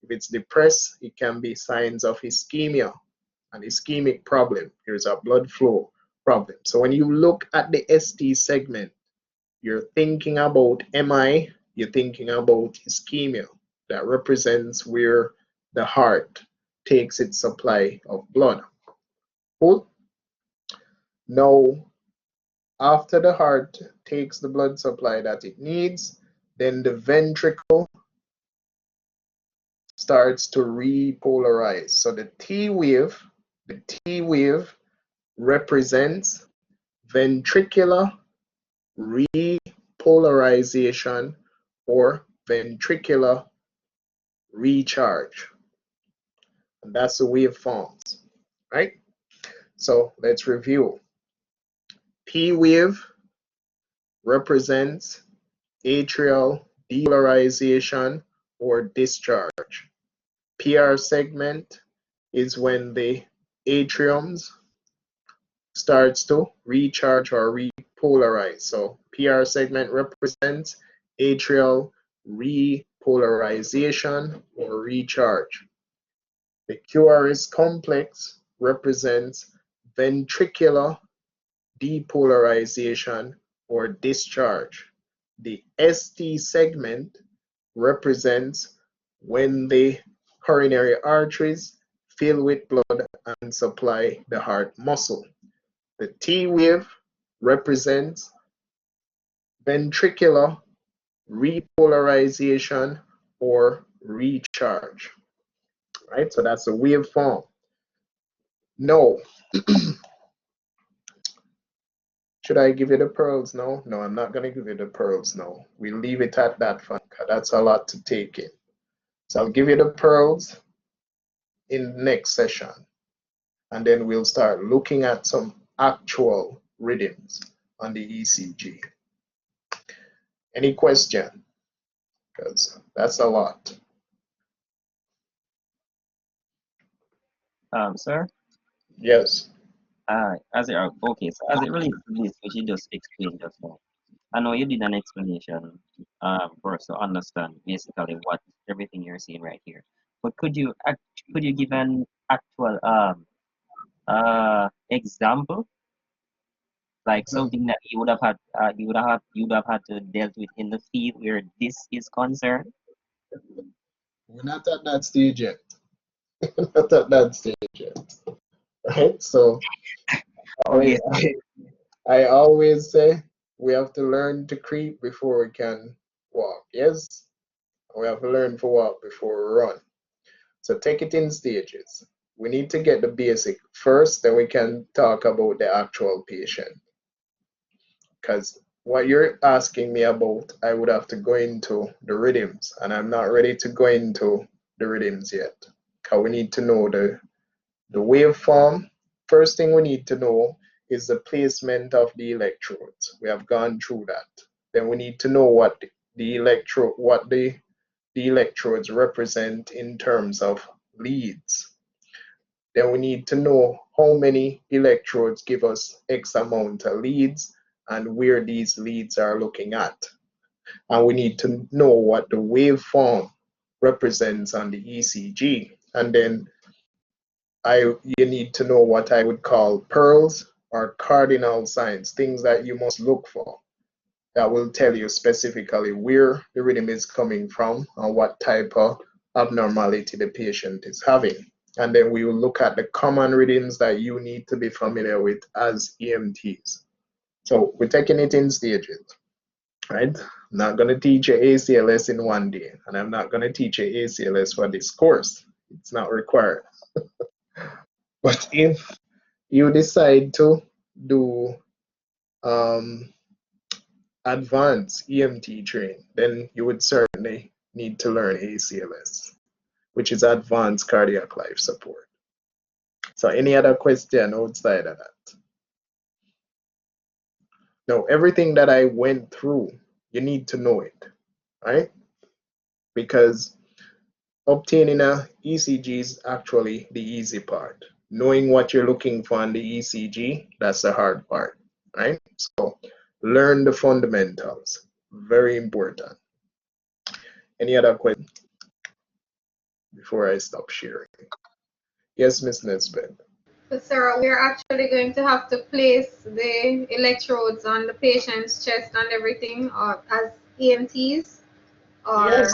If it's depressed, it can be signs of ischemia, an ischemic problem. There's a blood flow problem. So when you look at the ST segment, you're thinking about MI, you're thinking about ischemia. That represents where the heart takes its supply of blood. Cool? Now, after the heart takes the blood supply that it needs, then the ventricle starts to repolarize. So the T wave represents ventricular repolarization or ventricular recharge. And that's the waveforms, right? So let's review. P wave represents atrial depolarization or discharge. PR segment is when the atriums starts to recharge or repolarize. So PR segment represents atrial repolarization or recharge. The Qrs complex represents ventricular depolarization or discharge. The ST segment represents when the coronary arteries fill with blood and supply the heart muscle. The T wave represents ventricular repolarization or recharge. Right? So that's a waveform. No. Should I give you the pearls now? No, I'm not going to give you the pearls now. We'll leave it at that for now. That's a lot to take in. So I'll give you the pearls in the next session. And then we'll start looking at some actual rhythms on the ECG. Any question? Because that's a lot. Sir? Yes. As it okay, so as it relates to this, which you just explained just now, I know you did an explanation for us to understand basically what everything you're seeing right here. But could you give an actual example, like something that you would have had to dealt with in the field where this is concerned? We're not at that stage yet. Not at that stage yet, right? So Oh yes. I always say we have to learn to creep before we can walk. Yes, we have to learn to walk before we run. So take it in stages. We need to get the basic first, then we can talk about the actual patient. Because what you're asking me about, I would have to go into the rhythms, and I'm not ready to go into the rhythms yet. Because we need to know the waveform. First thing we need to know is the placement of the electrodes. We have gone through that. Then we need to know what the electrodes represent in terms of leads. Then we need to know how many electrodes give us X amount of leads and where these leads are looking at. And we need to know what the waveform represents on the ECG. And then you need to know what I would call pearls or cardinal signs, things that you must look for that will tell you specifically where the rhythm is coming from and what type of abnormality the patient is having. And then we will look at the common rhythms that you need to be familiar with as EMTs. So we're taking it in stages, right? I'm not going to teach you ACLS in one day, and I'm not going to teach you ACLS for this course. It's not required. But if you decide to do advanced EMT training, then you would certainly need to learn ACLS, which is Advanced Cardiac Life Support. So any other question outside of that? No, everything that I went through, you need to know it, right? Because obtaining a ECG is actually the easy part. Knowing what you're looking for on the ECG, that's the hard part, right? So learn the fundamentals, very important. Any other questions before I stop sharing? Yes, Miss Nesbitt. So, sir, we're actually going to have to place the electrodes on the patient's chest and everything, or as EMTs, or Yes,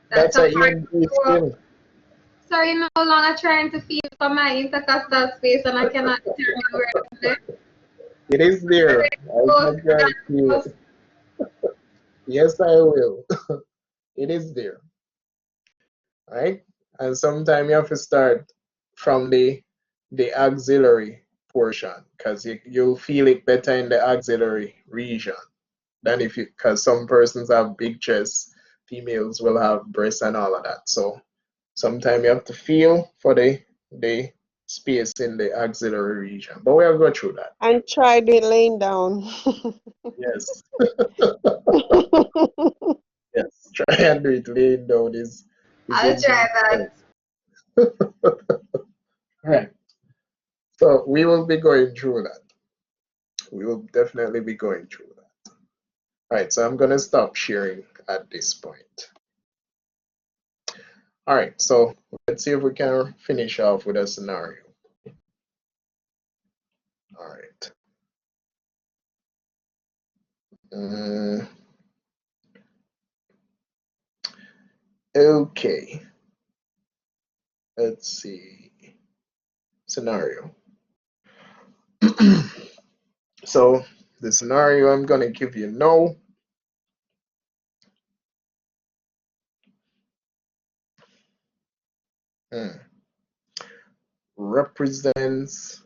that's that's a an part EMT of the work. skill. Sir, you're no longer trying to feel for my intercostal space, and I cannot determine where to place. It is there. I can guarantee you. Yes, I will. It is there, right? And sometimes you have to start from the axillary portion because you'll feel it better in the axillary region than if you, because some persons have big chests, females will have breasts and all of that. So sometimes you have to feel for the space in the axillary region. But we'll go through that. And try it laying down. Yes. Yes. Try and do it laying down is I'll try that. Right. So we will be going through that. We will definitely be going through that. All right, so I'm going to stop sharing at this point. All right, so let's see if we can finish off with a scenario. All right. Okay. Let's see. Scenario. So the scenario I'm going to give you now represents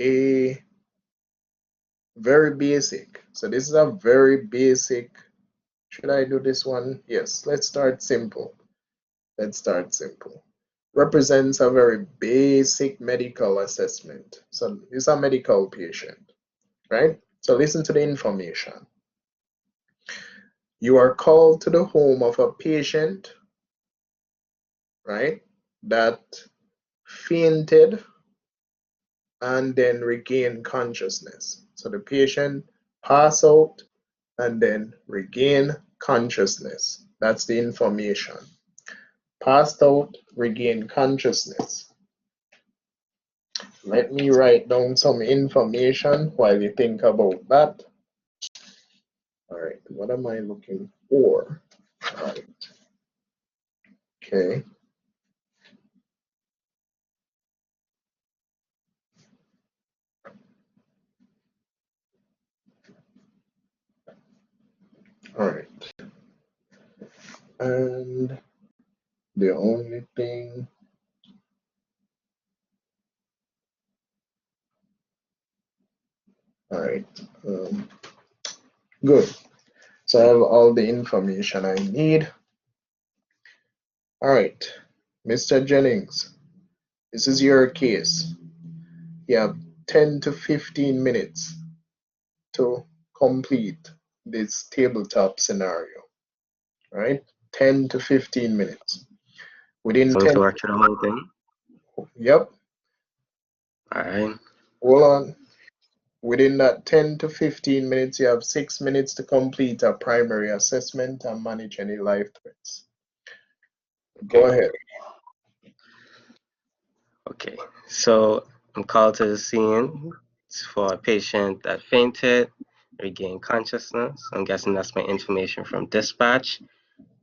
a very basic. So this is a very basic. Should I do this one? Yes, let's start simple. Let's start simple. Represents a very basic medical assessment. So this is a medical patient, right? So listen to the information. You are called to the home of a patient, right, that fainted and then regained consciousness. So the patient passed out and then regained consciousness. That's the information. Passed out, regained consciousness. Let me write down some information while you think about that. All right, what am I looking for? All right. Okay. And the only thing, all right, good. So I have all the information I need. All right, Mr. Jennings, this is your case. You have 10 to 15 minutes to complete this tabletop scenario, right? 10 to 15 minutes. Within So 10, to work through the whole thing. yep, All right. hold on. Within that 10 to 15 minutes, you have 6 minutes to complete a primary assessment and manage any life threats. Go ahead. Okay. So I'm called to the scene for a patient that fainted, regained consciousness. I'm guessing that's my information from dispatch.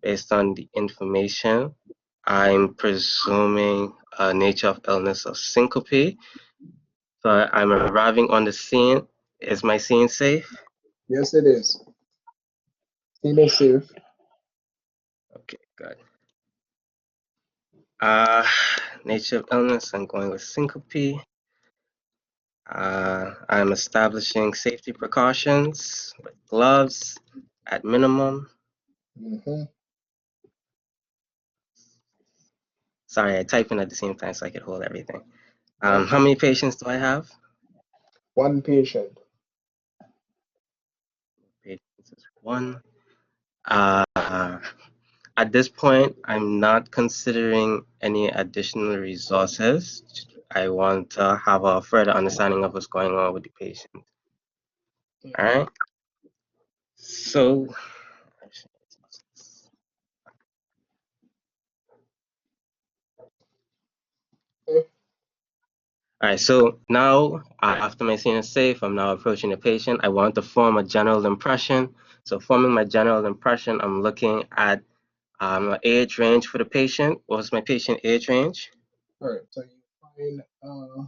Based on the information, I'm presuming a nature of illness of syncope. So I'm arriving on the scene. Is my scene safe? Yes, it is. Scene is safe. Okay, good. Nature of illness, I'm going with syncope. I'm establishing safety precautions with gloves at minimum. Mm-hmm. Sorry, I type in at the same time so I could hold everything. No How many patients do I have? One patient. Patients is one. Uh, at this point, I'm not considering any additional resources. I want to have a further understanding of what's going on with the patient. All right. So, Okay. all right. So now, after my scene is safe, I'm now approaching the patient. I want to form a general impression. So, forming my general impression, I'm looking at an age range for the patient. What's my patient age range? All right. So you find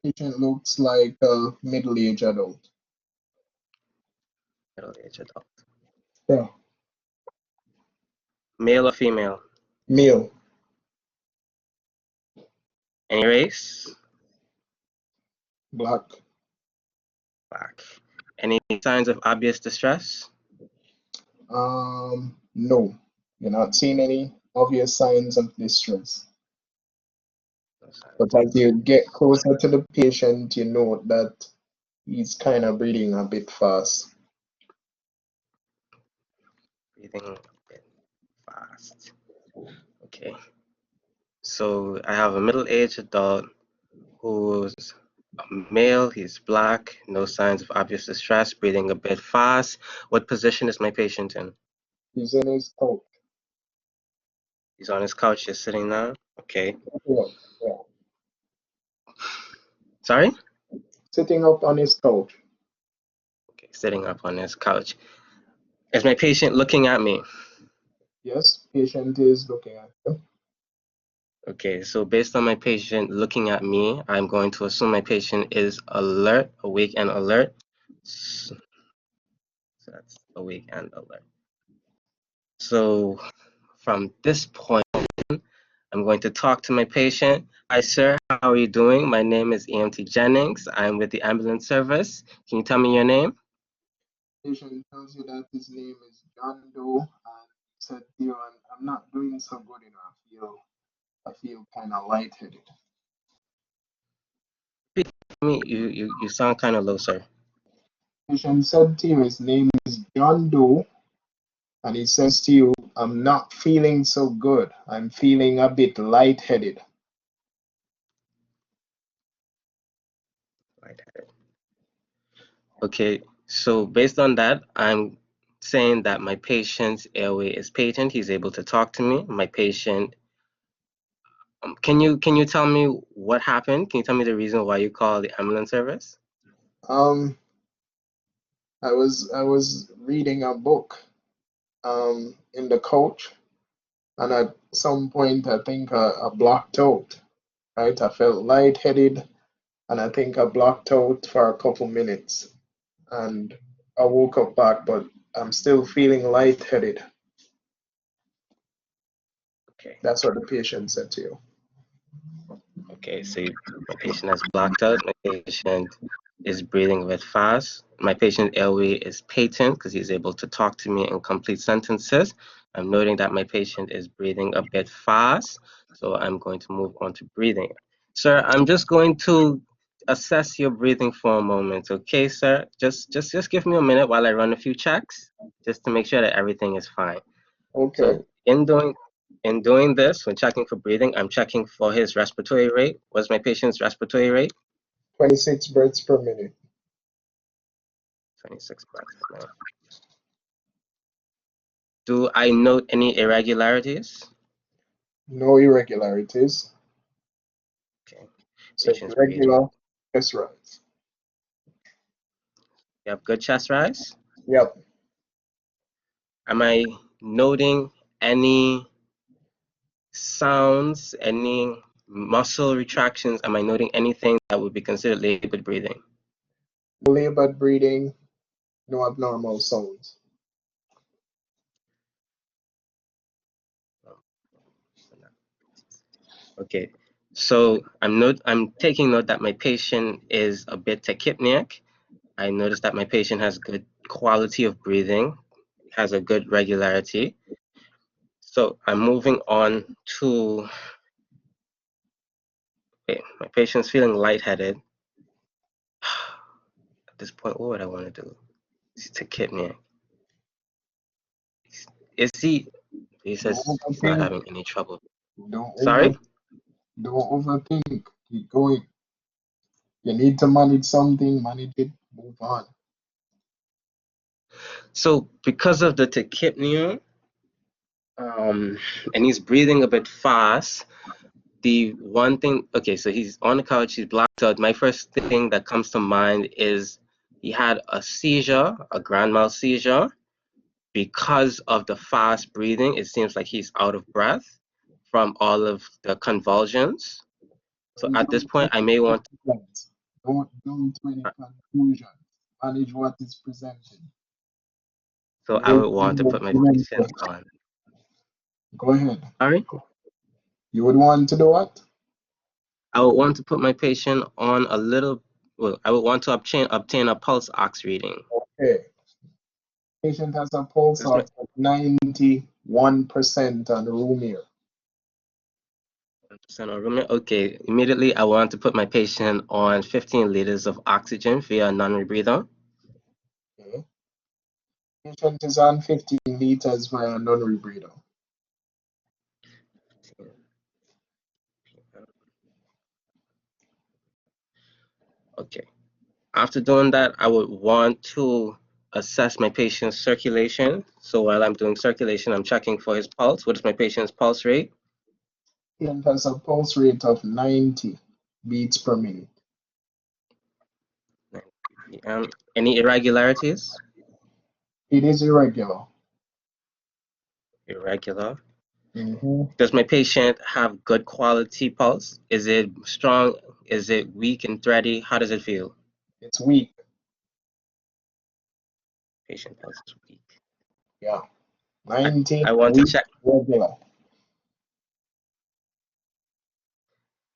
patient looks like a middle-aged adult. Middle age adult. Yeah. Male or female? Male. Any race? Black. Black. Any signs of obvious distress? No. You're not seeing any obvious signs of distress. No signs. But as you get closer to the patient, you note that he's kind of breathing a bit fast. Breathing a bit fast. Okay. So I have a middle-aged adult who's a male. He's black. No signs of obvious distress. Breathing a bit fast. What position is my patient in? He's in his couch. He's on his couch, just sitting down. Okay. Yeah, yeah. Sorry? Sitting up on his couch. Okay, sitting up on his couch. Is my patient looking at me? Yes, patient is looking at you. Okay, so based on my patient looking at me, I'm going to assume my patient is alert, awake and alert. So that's awake and alert. So from this point, I'm going to talk to my patient. Hi, sir. How are you doing? My name is EMT Jennings. I'm with the ambulance service. Can you tell me your name? Patient tells you that his name is John Doe and said to you, I'm not doing so good, I feel kind of lightheaded. You sound kind of low, sir. Patient said to you his name is John Doe and he says to you, I'm not feeling so good. I'm feeling a bit lightheaded. Okay, so based on that, I'm saying that my patient's airway is patent. He's able to talk to me. My patient, can you tell me what happened? Can you tell me the reason why you called the ambulance service? I was reading a book in the coach, and at some point I think I blocked out. Right, I felt lightheaded, and I think I blocked out for a couple minutes, and I woke up back, but I'm still feeling lightheaded. Okay. That's what the patient said to you. Okay, so my patient has blacked out. My patient is breathing a bit fast. My patient's airway is patent because he's able to talk to me in complete sentences. I'm noting that my patient is breathing a bit fast, so I'm going to move on to breathing. Sir, I'm just going to assess your breathing for a moment, okay, sir? Just give me a minute while I run a few checks, just to make sure that everything is fine. Okay. So in doing this, when checking for breathing, I'm checking for his respiratory rate. What's my patient's respiratory rate? 26 breaths per minute. 26 breaths per minute. Do I note any irregularities? No irregularities. Okay. So Patient's regular breathing. chest rise. You have good chest rise? Yep. Am I noting any sounds, any muscle retractions? Am I noting anything that would be considered labored breathing? No labored breathing, no abnormal sounds. Okay, so I'm taking note that my patient is a bit tachypneic. I noticed that my patient has good quality of breathing, has a good regularity. So I'm moving on to, okay, my patient's feeling lightheaded. At this point, what would I want to do? He's tachypneic. Is he says Don't he's not overthink. having any trouble. Don't Sorry? overthink. Keep going. You need to manage something, manage it, move on. So because of the tachypnea, and he's breathing a bit fast, the one thing, okay, so he's on the couch, he's blacked out. My first thing that comes to mind is he had a seizure, a grand mal seizure. Because of the fast breathing, it seems like he's out of breath from all of the convulsions. So at this point, I may want to, Don't jump to any conclusions. Manage what is presented. so I would want to put my patient on. Go ahead. Sorry? You would want to do what? I would want to put my patient on a little, well, I would want to obtain a pulse ox reading. Okay. Patient has a pulse of 91% on room air. Okay, immediately I want to put my patient on 15 liters of oxygen via a non-rebreather. Okay. Patient is on 15 liters via non-rebreather. Okay. After doing that, I would want to assess my patient's circulation. So while I'm doing circulation, I'm checking for his pulse. What is my patient's pulse rate? Patient has a pulse rate of 90 beats per minute. Any irregularities? It is irregular. Irregular. Mm-hmm. Does my patient have good quality pulse? Is it strong? Is it weak and thready? How does it feel? It's weak. Patient pulse is weak. Yeah. 90 I want to check. regular.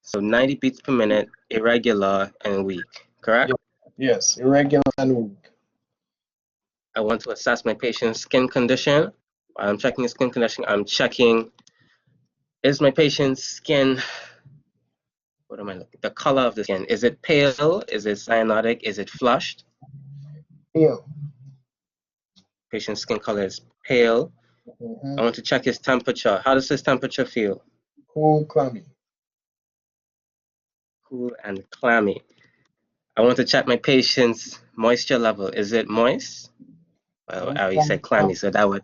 So 90 beats per minute, irregular and weak, correct? Yes, irregular and weak. I want to assess my patient's skin condition. While I'm checking his skin condition, I'm checking, is my patient's skin, what am I looking? The color of the skin. Is it pale? Is it cyanotic? Is it flushed? Pale. Patient's skin color is pale. Mm-hmm. I want to check his temperature. How does his temperature feel? Cool, clammy. Cool and clammy. I want to check my patient's moisture level. Is it moist? Well, I already said clammy, so that would.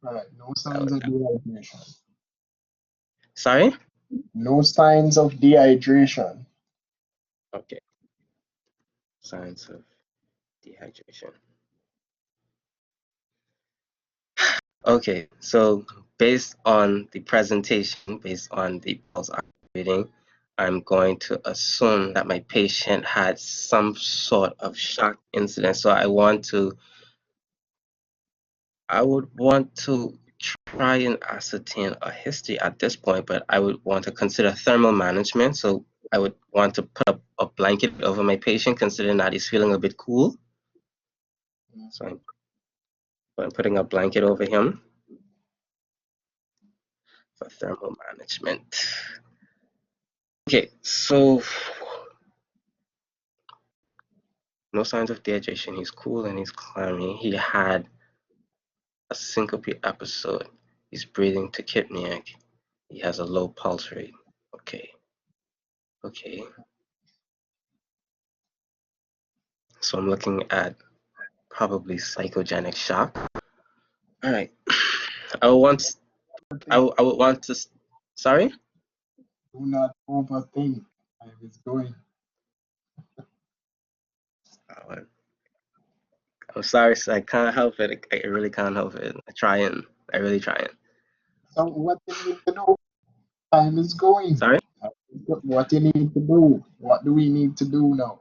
Right. No signs of dehydration. Sorry? No signs of dehydration. Okay. Signs of dehydration. Okay, so based on the presentation, based on the pulse ox reading, I'm going to assume that my patient had some sort of shock incident. So I would want to try and ascertain a history at this point, but I would want to consider thermal management. So I would want to put a blanket over my patient, considering that he's feeling a bit cool. So I'm putting a blanket over him for thermal management. Okay, so no signs of dehydration. He's cool and he's clammy. He had a syncope episode. He's breathing tachypneic. He has a low pulse rate. Okay. Okay. So I'm looking at probably psychogenic shock. All right. I would want to. Sorry. Do not overthink. I was going. I'm sorry, so I can't help it. I really can't help it. I really try. So what you need to do? Time is going. Sorry. What you need to do? What do we need to do now?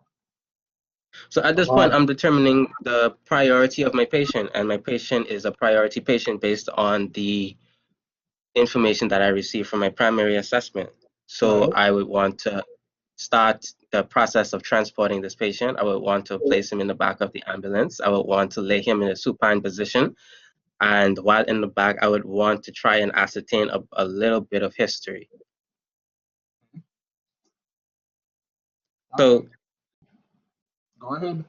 So at this Come point, on. I'm determining the priority of my patient, and my patient is a priority patient based on the information that I received from my primary assessment. So Right. I would want to start the process of transporting this patient. I would want to place him in the back of the ambulance. I would want to lay him in a supine position. And while in the back, I would want to try and ascertain a little bit of history. So Go ahead.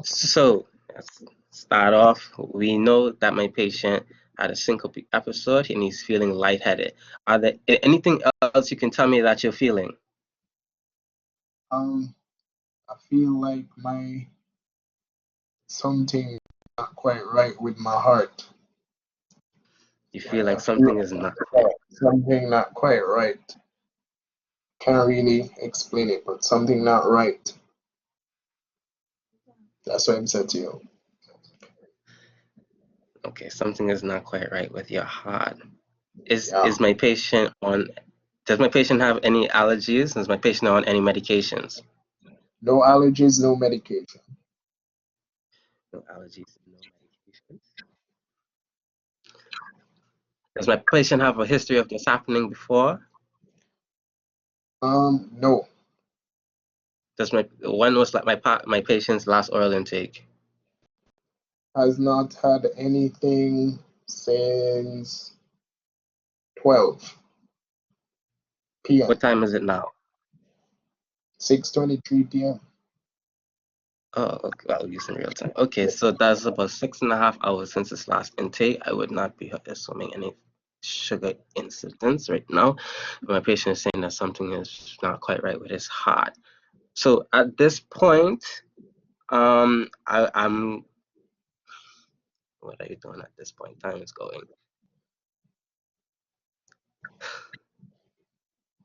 So let's start off. We know that my patient had a syncope episode and he's feeling lightheaded. Are there anything else you can tell me that you're feeling? I feel like something not quite right with my heart. You feel like I something feel is not something not quite right. Can't really explain it, but something not right. That's what I'm saying to you. okay. Something is not quite right with your heart. Is Yeah. my patient on? Does my patient have any allergies? Is my patient on any medications? No allergies, no medication. No allergies, no medications. Does my patient have a history of this happening before? No. When was like my patient's last oral intake? Has not had anything since 12 p.m. What time is it now? 6:23 p.m. Oh, okay, well, using real time. Okay, so that's about 6.5 hours since his last intake. I would not be assuming any sugar incidents right now. My patient is saying that something is not quite right with his heart. So at this point, I'm. What are you doing at this point? Time is going.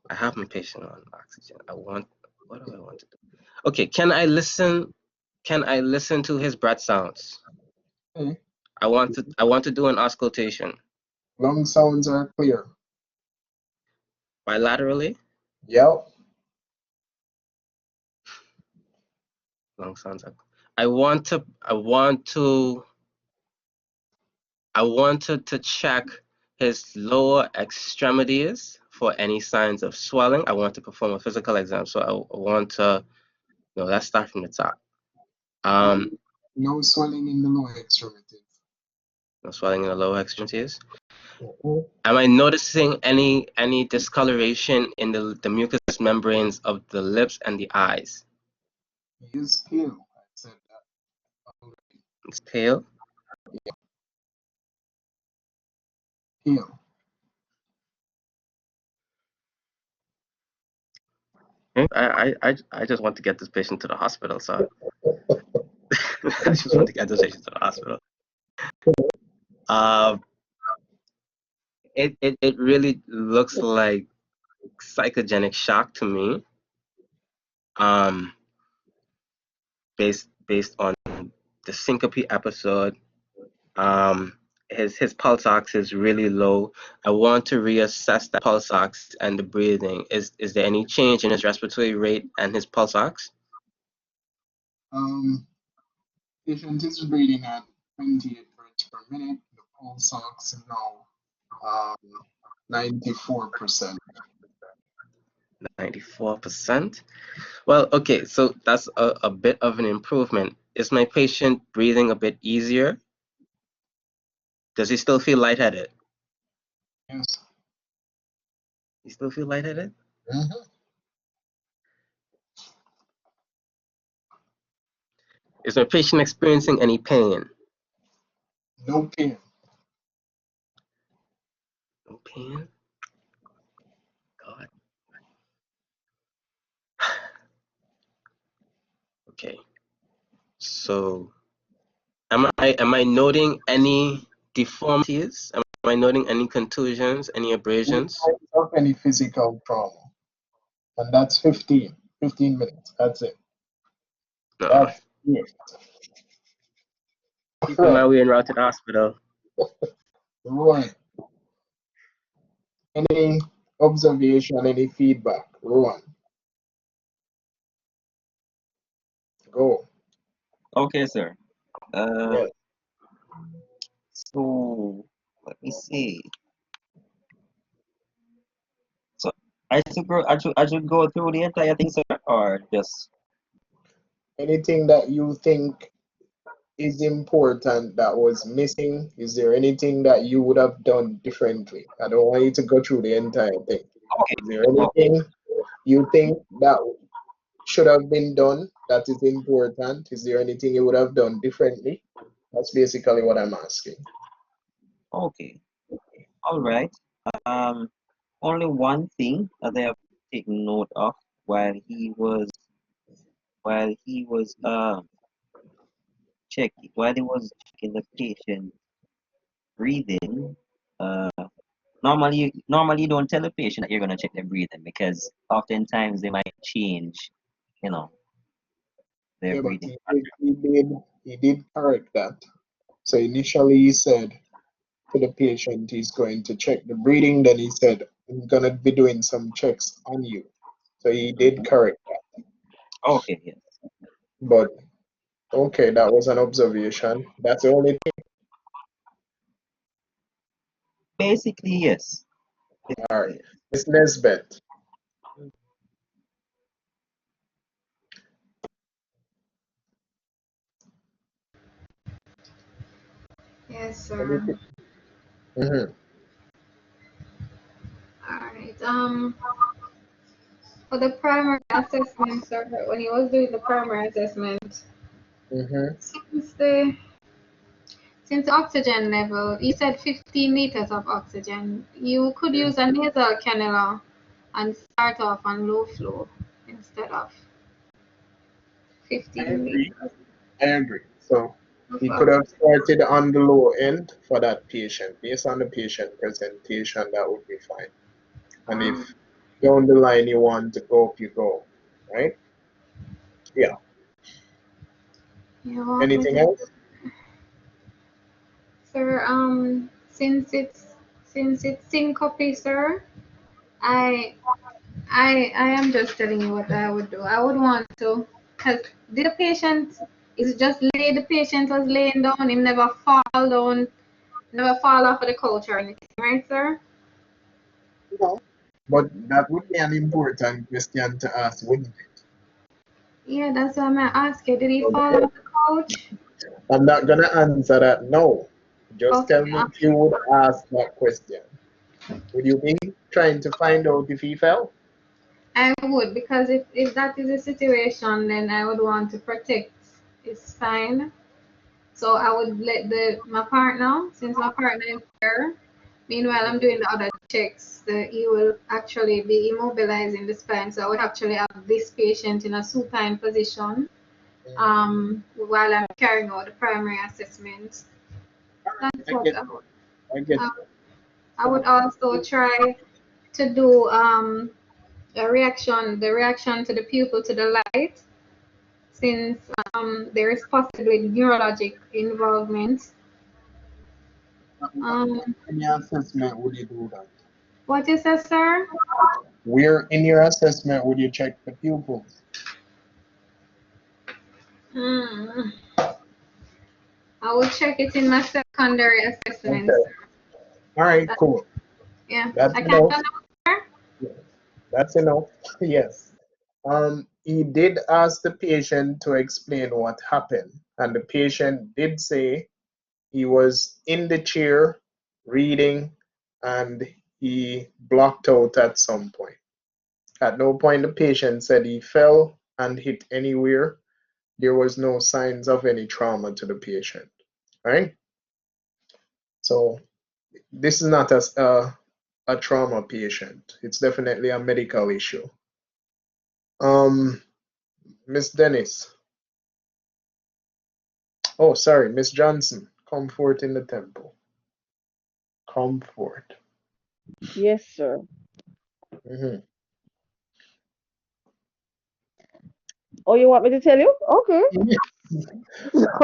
I have my patient on oxygen. What do I want to do? Okay, can I listen? Can I listen to his breath sounds? Okay. I want to do an auscultation. Lung sounds are clear. Bilaterally? Yep. Lung sounds are. I wanted to check his lower extremities for any signs of swelling. I want to perform a physical exam. So I want to, no, let's start from the top. No swelling in the lower extremities. No swelling in the lower extremities. Mhm. Am I noticing any discoloration in the mucous membranes of the lips and the eyes? He is pale. I said that already. It's pale. Pale. I just want to get this patient to the hospital, so I just want to get this patient to the hospital. It really looks like psychogenic shock to me. Based on the syncope episode. His pulse ox is really low. I want to reassess the pulse ox and the breathing. Is there any change in his respiratory rate and his pulse ox? Patient is breathing at 28 per beats per minute. The pulse ox now 94%. 94%. Well, okay, so that's a bit of an improvement. Is my patient breathing a bit easier? Does he still feel lightheaded? Yes. You still feel lightheaded? Mm-hmm. Is my patient experiencing any pain? No pain. No pain? God. Okay. So am I noting any deformities? Am I noting any contusions, any abrasions? Of any physical trauma. And that's 15 minutes. That's it. No. That's it. Keeping my way en route to the hospital. Rowan, any observation, any feedback? Rowan, go. Okay, sir. Yes. So let me see. So I should go through the entire thing, sir, or just Anything that you think is important that was missing? Is there anything that you would have done differently? I don't want you to go through the entire thing. okay. Is there anything you think that should have been done that is important? Is there anything you would have done differently? That's basically what I'm asking. Okay. All right. Only one thing that I have taken note of while he was checking the patient breathing. Normally you don't tell the patient that you're gonna check their breathing because oftentimes they might change, you know, their Yeah, but breathing. he did correct that. So initially he said to the patient he's going to check the breathing, then he said, I'm gonna be doing some checks on you. So he did correct that. Okay, yes. But okay, that was an observation. That's the only thing. Basically, yes. All right. Miss Nesbeth. Yes, sir. Mm-hmm. All right. For the primary assessment, sir, when he was doing the primary assessment, Mm-hmm. since the oxygen level, you said 15 liters of oxygen. You could use a nasal cannula and start off on low flow instead of I 15 agree. liters I agree. So of he could have oxygen. started on the low end for that patient. Based on the patient presentation, that would be fine. And if down the line you want to go up, you go. Right? Yeah. You want me Anything to, else? sir? Since it's syncope, sir, I I am just telling you what I would do. I would want to, because the patient is just the patient was laying down, him never fall down, never fall off of the couch or anything, right, sir? No. But that would be an important question to ask, wouldn't it? Yeah, that's why I'm gonna ask you. Did he fall Okay. off the couch? I'm not gonna answer that no. Just Okay, tell me if you would ask that question. Would you be trying to find out if he fell? I would, because if that is the situation, then I would want to protect his spine. So I would let my partner, since my partner is there. Meanwhile, I'm doing the other checks. He will actually be immobilizing the spine. So I would actually have this patient in a supine position while I'm carrying out the primary assessment. That's I what get I get I, it. I would also try to do the reaction to the pupil to the light, since there is possibly neurologic involvement. Um, In your assessment would you do that? what is that, sir? Where in your assessment would you check the pupils? Hmm. I will check it in my secondary assessment. Okay. All right, cool. Yeah, That's I can't enough. tell them. Yeah, that's enough. Yes. He did ask the patient to explain what happened, and the patient did say he was in the chair reading and he blocked out at some point. At no point the patient said he fell and hit anywhere. There was no signs of any trauma to the patient, right? So this is not a trauma patient. It's definitely a medical issue. Miss Dennis. Oh, sorry, Miss Johnson. Comfort in the temple. Comfort. Yes, sir. Mhm. Oh, you want me to tell you? Okay.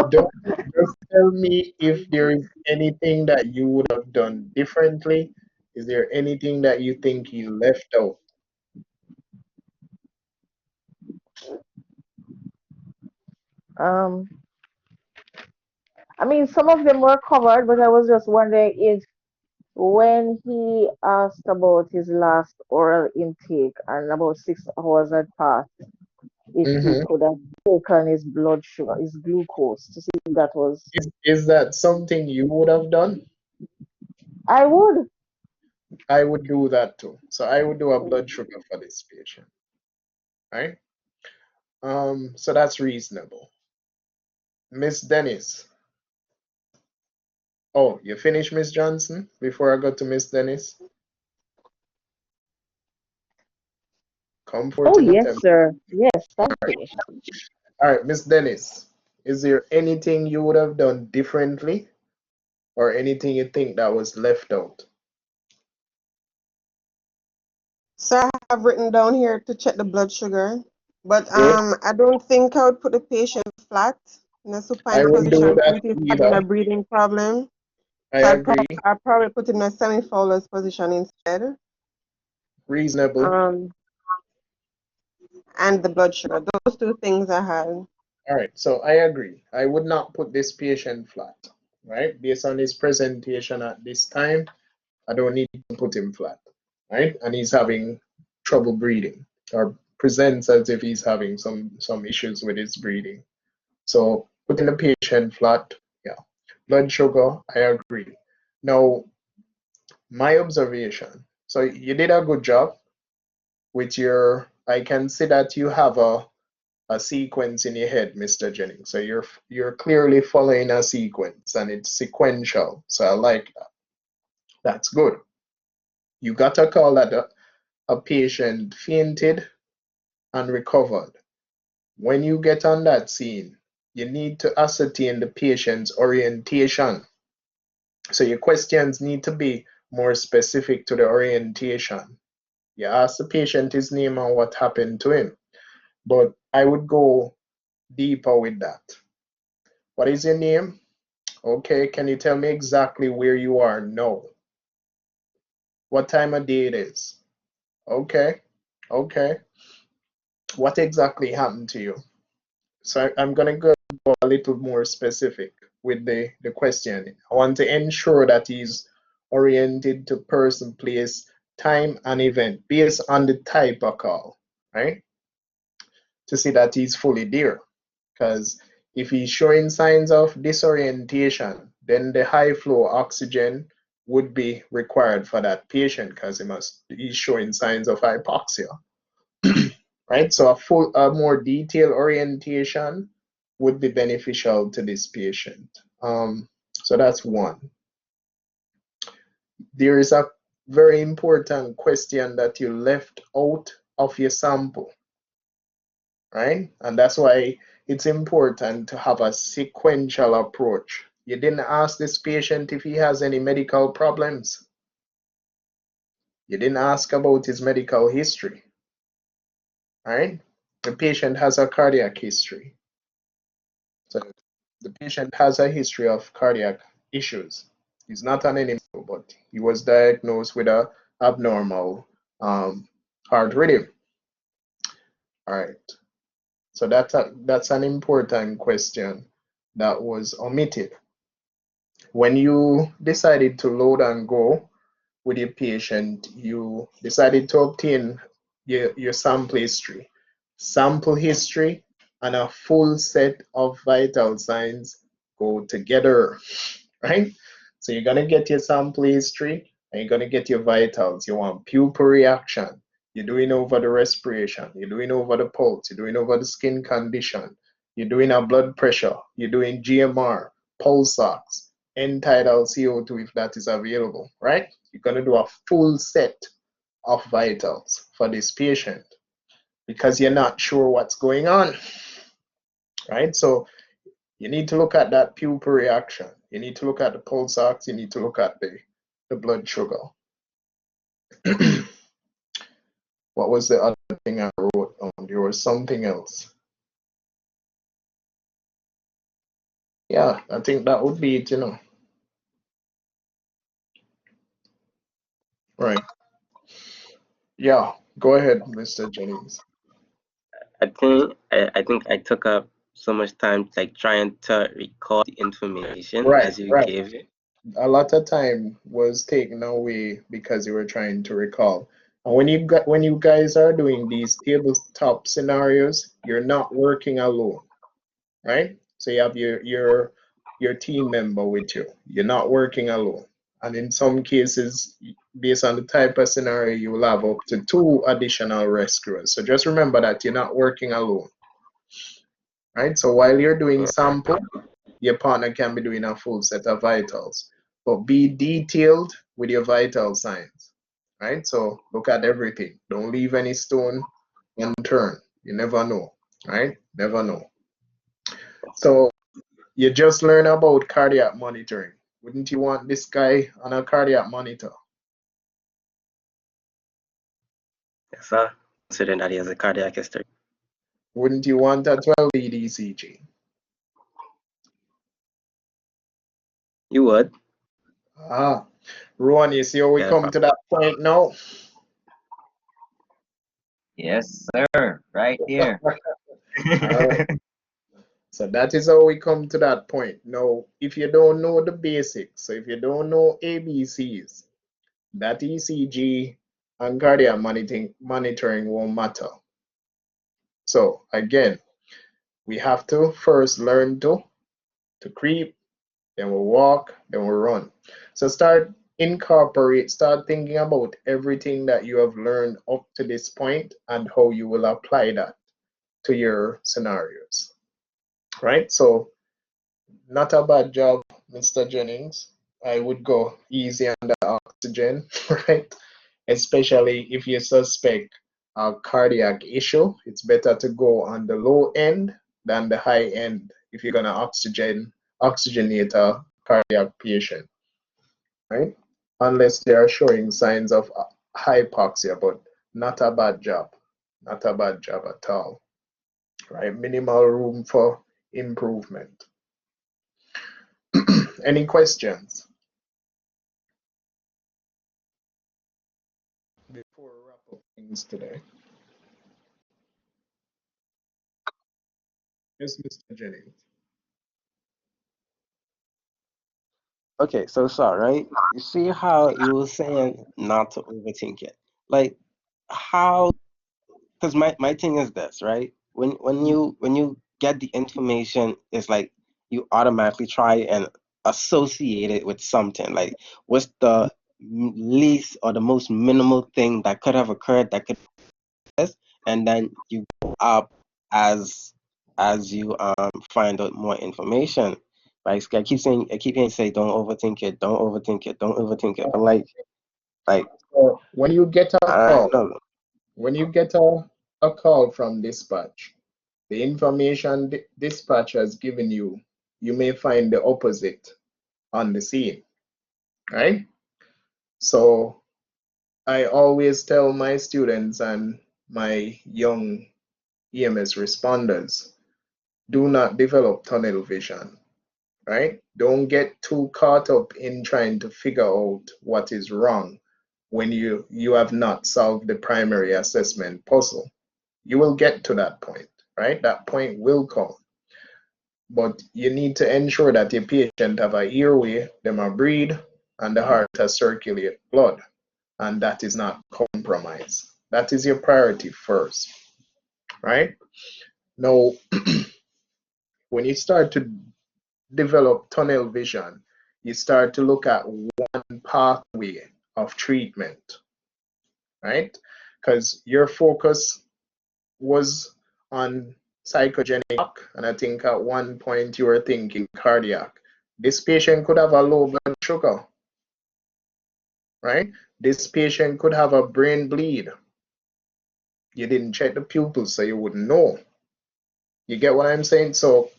Don't just tell me if there is anything that you would have done differently. Is there anything that you think you left out? Um, I mean, some of them were covered, but I was just wondering if when he asked about his last oral intake and about 6 hours had passed, if he Hmm. could have taken his blood sugar, his glucose, to see if that was. Is that something you would have done? I would. I would do that too. So I would do a blood sugar for this patient, right? So that's reasonable. Miss Dennis. Oh, you finished, Miss Johnson, before I go to Miss Dennis? Comfort Oh, in the yes, temple. sir. Yes, I'm finished. All right, Miss Dennis, is there anything you would have done differently or anything you think that was left out? So I have written down here to check the blood sugar, but Okay. I don't think I would put the patient flat in a I supine wouldn't do position that since he's having a either. breathing problem. I So agree. I'd probably put him in a semi-Fowler's position instead. Reasonable. Um, and the blood sugar. Those two things I had. All right, so I agree. I would not put this patient flat, right? Based on his presentation at this time, I don't need to put him flat, right? And he's having trouble breathing or presents as if he's having some issues with his breathing. So putting the patient flat, yeah. Blood sugar, I agree. Now, my observation. So you did a good job with your, I can see that you have a sequence in your head, Mr. Jennings. So you're clearly following a sequence and it's sequential. So I like that. That's good. You got a call that a patient fainted and recovered. When you get on that scene, you need to ascertain the patient's orientation. So your questions need to be more specific to the orientation. You ask the patient his name and what happened to him. But I would go deeper with that. What is your name? Okay, can you tell me exactly where you are now? What time of day it is? Okay, okay. What exactly happened to you? So I'm gonna go a little more specific with the question. I want to ensure that he's oriented to person, place, time, and event based on the type of call, right? To see that he's fully there. Because if he's showing signs of disorientation, then the high flow oxygen would be required for that patient because he's showing signs of hypoxia. Right? So a more detailed orientation would be beneficial to this patient. So that's one. There is a very important question that you left out of your sample, right? And that's why it's important to have a sequential approach. You didn't ask this patient if he has any medical problems. You didn't ask about his medical history, right? The patient has a cardiac history. So the patient has a history of cardiac issues. He's not an animal, but he was diagnosed with a abnormal heart rhythm. All right. So that's an important question that was omitted. When you decided to load and go with your patient, you decided to obtain your sample history. Sample history and a full set of vital signs go together, right? So you're gonna get your sample history and you're gonna get your vitals. You want pupil reaction. You're doing over the respiration. You're doing over the pulse. You're doing over the skin condition. You're doing a blood pressure. You're doing GMR, pulse ox, end-tidal CO2 if that is available, right? You're gonna do a full set of vitals for this patient because you're not sure what's going on, right? So you need to look at that pupil reaction. You need to look at the pulse ox. You need to look at the blood sugar. What was the other thing I wrote on? There was something else. Yeah, I think that would be it, you know. Right. Yeah, go ahead, Mr. Jennings. I think I took up so much time like trying to recall the information as you Right. gave it. A lot of time was taken away because you were trying to recall. And when you guys are doing these tabletop scenarios, you're not working alone, right? So you have your team member with you. You're not working alone. And in some cases, based on the type of scenario, you will have up to 2 additional rescuers. So just remember that you're not working alone, right? So while you're doing sample, your partner can be doing a full set of vitals, but be detailed with your vital signs, right? So look at everything. Don't leave any stone unturned. You never know, right? Never know. So you just learn about cardiac monitoring. Wouldn't you want this guy on a cardiac monitor? Yes, sir. Considering that he has a cardiac history. Wouldn't you want a 12-lead ECG? You would. Ah, Rowan, you see how we Yeah, come to that point now? Yes, sir. Right here. All right. So that is how we come to that point. Now, if you don't know the basics, so if you don't know ABCs, that ECG and cardiac monitoring won't matter. So again, we have to first learn to creep, then we'll walk, then we'll run. So start thinking about everything that you have learned up to this point and how you will apply that to your scenarios, right? So not a bad job, Mr. Jennings. I would go easy on the oxygen, right? Especially if you suspect a cardiac issue. It's better to go on the low end than the high end if you're gonna oxygenate a cardiac patient, right? Unless they are showing signs of hypoxia, but not a bad job. Not a bad job at all, right? Minimal room for improvement. Any questions before we wrap up things today? Yes, Mr. Jennings. Okay, so right? You see how you were saying not to overthink it. Like how because my thing is this, right? When you get the information, it's like you automatically try and associate it with something. Like what's the least or the most minimal thing that could have occurred that could this, and then you go up as you find out more information. Like I keep hearing you say don't overthink it, don't overthink it, don't overthink it. But like So when you get a I call, don't know. when you get a call from dispatch, the information dispatch has given you, you may find the opposite on the scene, right? So I always tell my students and my young EMS responders, do not develop tunnel vision, right? Don't get too caught up in trying to figure out what is wrong when you have not solved the primary assessment puzzle. You will get to that point, right? That point will come. but you need to ensure that your patient have a airway, them a breathe, and the heart has circulate blood, and that is not compromised. That is your priority first, right? Now, when you start to develop tunnel vision, you start to look at one pathway of treatment, right? Because your focus was on psychogenic, and I think at one point you were thinking cardiac. This patient could have a low blood sugar, right? This patient could have a brain bleed. You didn't check the pupils, so you wouldn't know. You get what I'm saying? So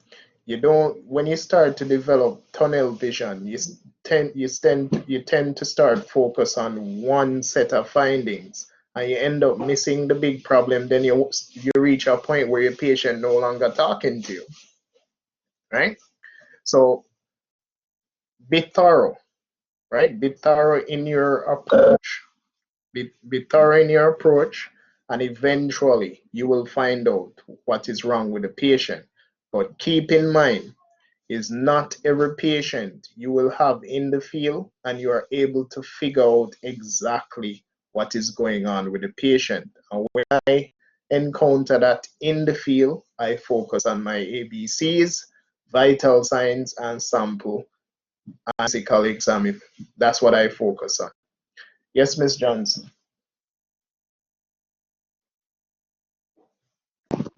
you don't, when you start to develop tunnel vision, you tend to start focus on one set of findings, and you end up missing the big problem. Then you reach a point where your patient no longer talking to you, right? So be thorough, right? Be thorough in your approach. Be thorough in your approach, and eventually you will find out what is wrong with the patient. But keep in mind, is not every patient you will have in the field and you are able to figure out exactly what is going on with the patient. And when I encounter that in the field, I focus on my ABCs, vital signs, and sample and physical exam. That's what I focus on. Yes, Miss Johnson.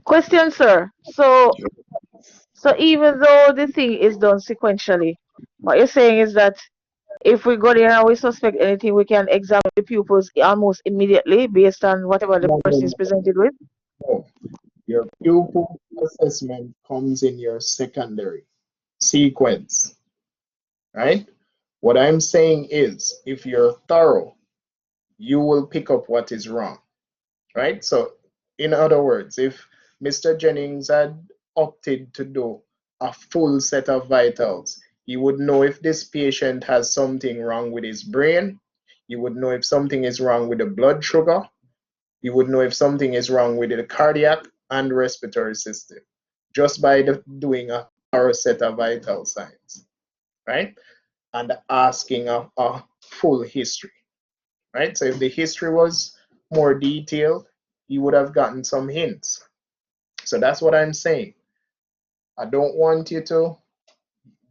Question, sir. So even though the thing is done sequentially, what you're saying is that if we go there and we suspect anything, we can examine the pupils almost immediately based on whatever the No, no, person is presented with? no. Your pupil assessment comes in your secondary sequence, right? What I'm saying is, if you're thorough, you will pick up what is wrong, right? So, in other words, if Mr. Jennings had opted to do a full set of vitals, he would know if this patient has something wrong with his brain, he would know if something is wrong with the blood sugar, he would know if something is wrong with the cardiac and respiratory system, just by doing a thorough set of vital signs, right? And asking a full history, right? So if the history was more detailed, you would have gotten some hints. So that's what I'm saying. I don't want you to,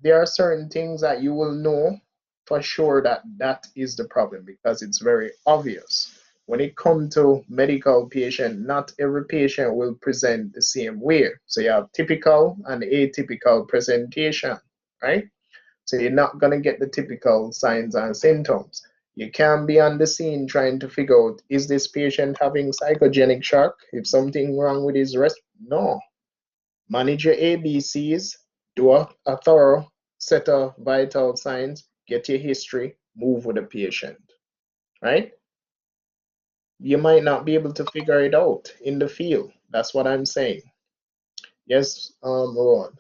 there are certain things that you will know for sure that that is the problem because it's very obvious. When it comes to medical patient, not every patient will present the same way. So you have typical and atypical presentation, right? So you're not going to get the typical signs and symptoms. You can't be on the scene trying to figure out, is this patient having psychogenic shock? If something wrong with his rest, no. Manage your ABCs, do a thorough set of vital signs, get your history, move with the patient, right? You might not be able to figure it out in the field. That's what I'm saying. Yes, Rowan.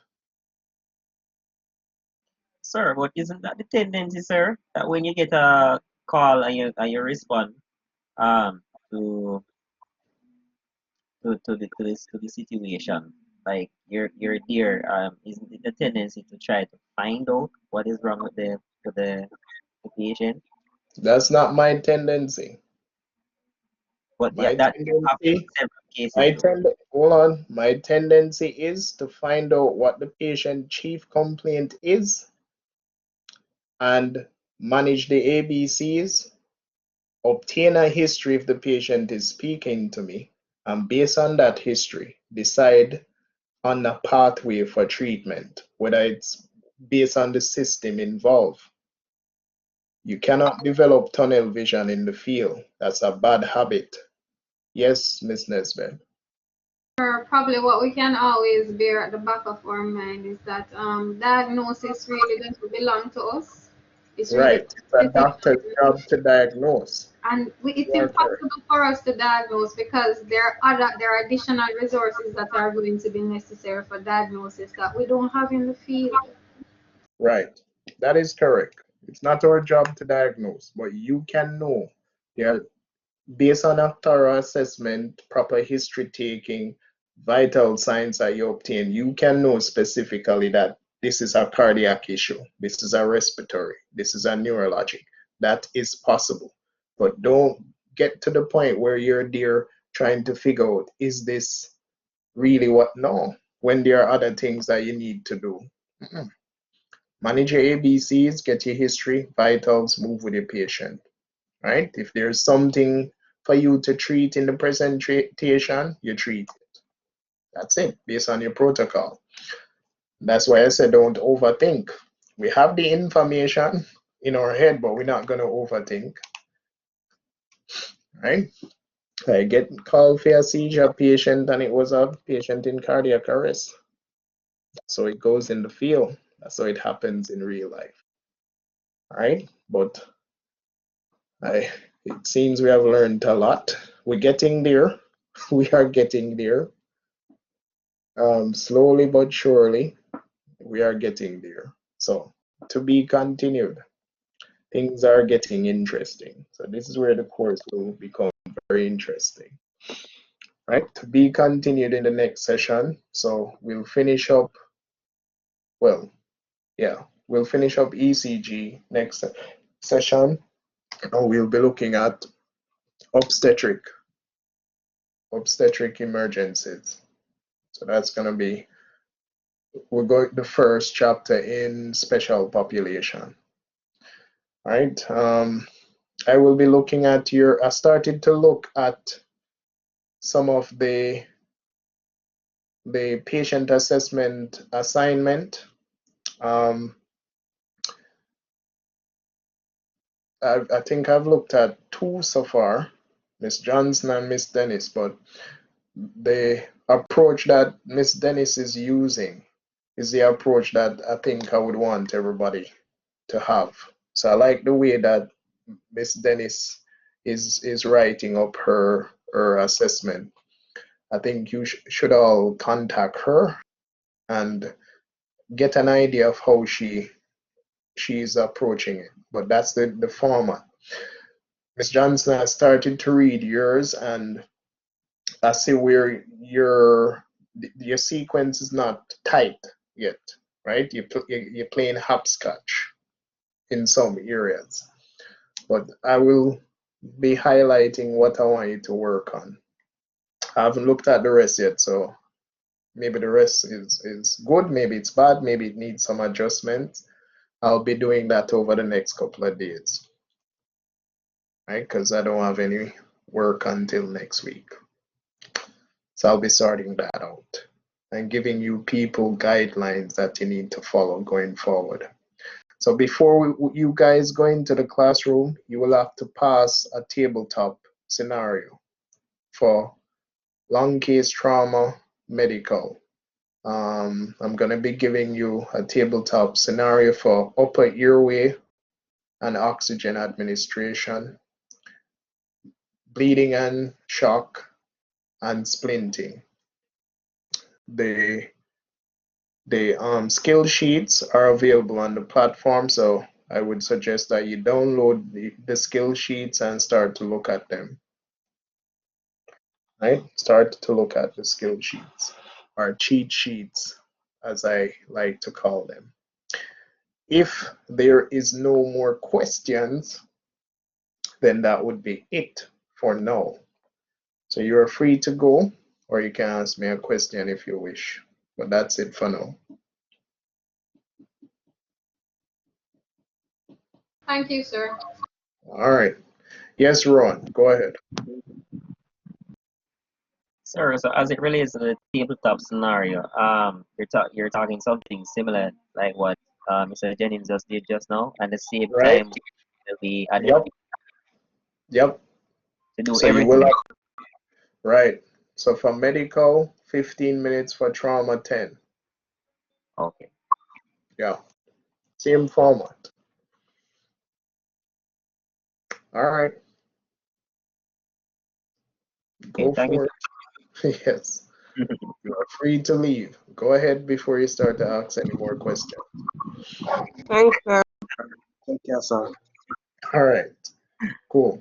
Sir, but isn't that the tendency, sir, that when you get a call and you respond um to to the situation, like you're there, isn't it the tendency to try to find out what is wrong with the patient? That's not my tendency. But yeah, My that happens tendency in several cases though. Hold on. My tendency is to find out what the patient chief complaint is and manage the ABCs, obtain a history if the patient is speaking to me, and based on that history, decide on a pathway for treatment, whether it's based on the system involved. You cannot develop tunnel vision in the field. That's a bad habit. Yes, Ms. Nesbitt. Or probably what we can always bear at the back of our mind is that diagnosis really doesn't belong to us. It's really Right. It's a doctor's job to diagnose. and it's You are correct. impossible for us to diagnose because there are additional resources that are going to be necessary for diagnosis that we don't have in the field. Right. That is correct. It's not our job to diagnose, but you can know. They are based on a thorough assessment, proper history taking, vital signs that you obtain, you can know specifically that this is a cardiac issue, this is a respiratory, this is a neurologic. That is possible. But don't get to the point where you're there trying to figure out, is this really what? No, when there are other things that you need to do. Manage your ABCs, get your history, vitals, move with your patient. Right? If there's something for you to treat in the presentation, you treat it. That's it, based on your protocol. That's why I said don't overthink. We have the information in our head, but we're not going to overthink. Right? I get called for a seizure patient, and it was a patient in cardiac arrest. So it goes in the field. That's how it happens in real life. All right? But it seems we have learned a lot. We're getting there. We are getting there. Slowly but surely, we are getting there. So, to be continued. Things are getting interesting. So this is where the course will become very interesting. Right? To be continued in the next session. So we'll finish up, well, yeah, we'll finish up ECG next session. And we'll be looking at obstetric emergencies. So that's going to be, we're going the first chapter in special population. All right. I will be looking at I started to look at some of the patient assessment assignment. I think I've looked at 2 so far, Miss Johnson and Miss Dennis, but the approach that Miss Dennis is using is the approach that I think I would want everybody to have. So I like the way that Miss Dennis is writing up her assessment. I think you should all contact her and get an idea of how she's approaching it. But that's the format. Miss Johnson has started to read yours, and I see where your sequence is not tight yet, right? You're playing hopscotch in some areas. But I will be highlighting what I want you to work on. I haven't looked at the rest yet, so maybe the rest is good, maybe it's bad, maybe it needs some adjustments. I'll be doing that over the next couple of days, right? Because I don't have any work until next week. So I'll be sorting that out and giving you people guidelines that you need to follow going forward. So before you guys go into the classroom, you will have to pass a tabletop scenario for long case trauma medical. I'm going to be giving you a tabletop scenario for upper airway and oxygen administration, bleeding and shock, and splinting. The skill sheets are available on the platform, so I would suggest that you download the skill sheets and start to look at them. Right? Start to look at the skill sheets, or cheat sheets, as I like to call them. If there is no more questions, then that would be it for now. So you're free to go, or you can ask me a question if you wish. But that's it for now. Thank you, sir. All right. Yes, Ron, go ahead. Sir, so as it relates to the tabletop scenario, you're talking something similar like what Mr. Jennings just did just now, and at the same Right. time will be added Yep. to do So everything. you will have, right. So for medical, 15 minutes, for trauma, 10. Okay. Yeah. Same format. All right. Go Thank you. for it. Yes. You are free to leave. Go ahead before you start to ask any more questions. Thanks, sir. Thank you, sir. All right. Cool.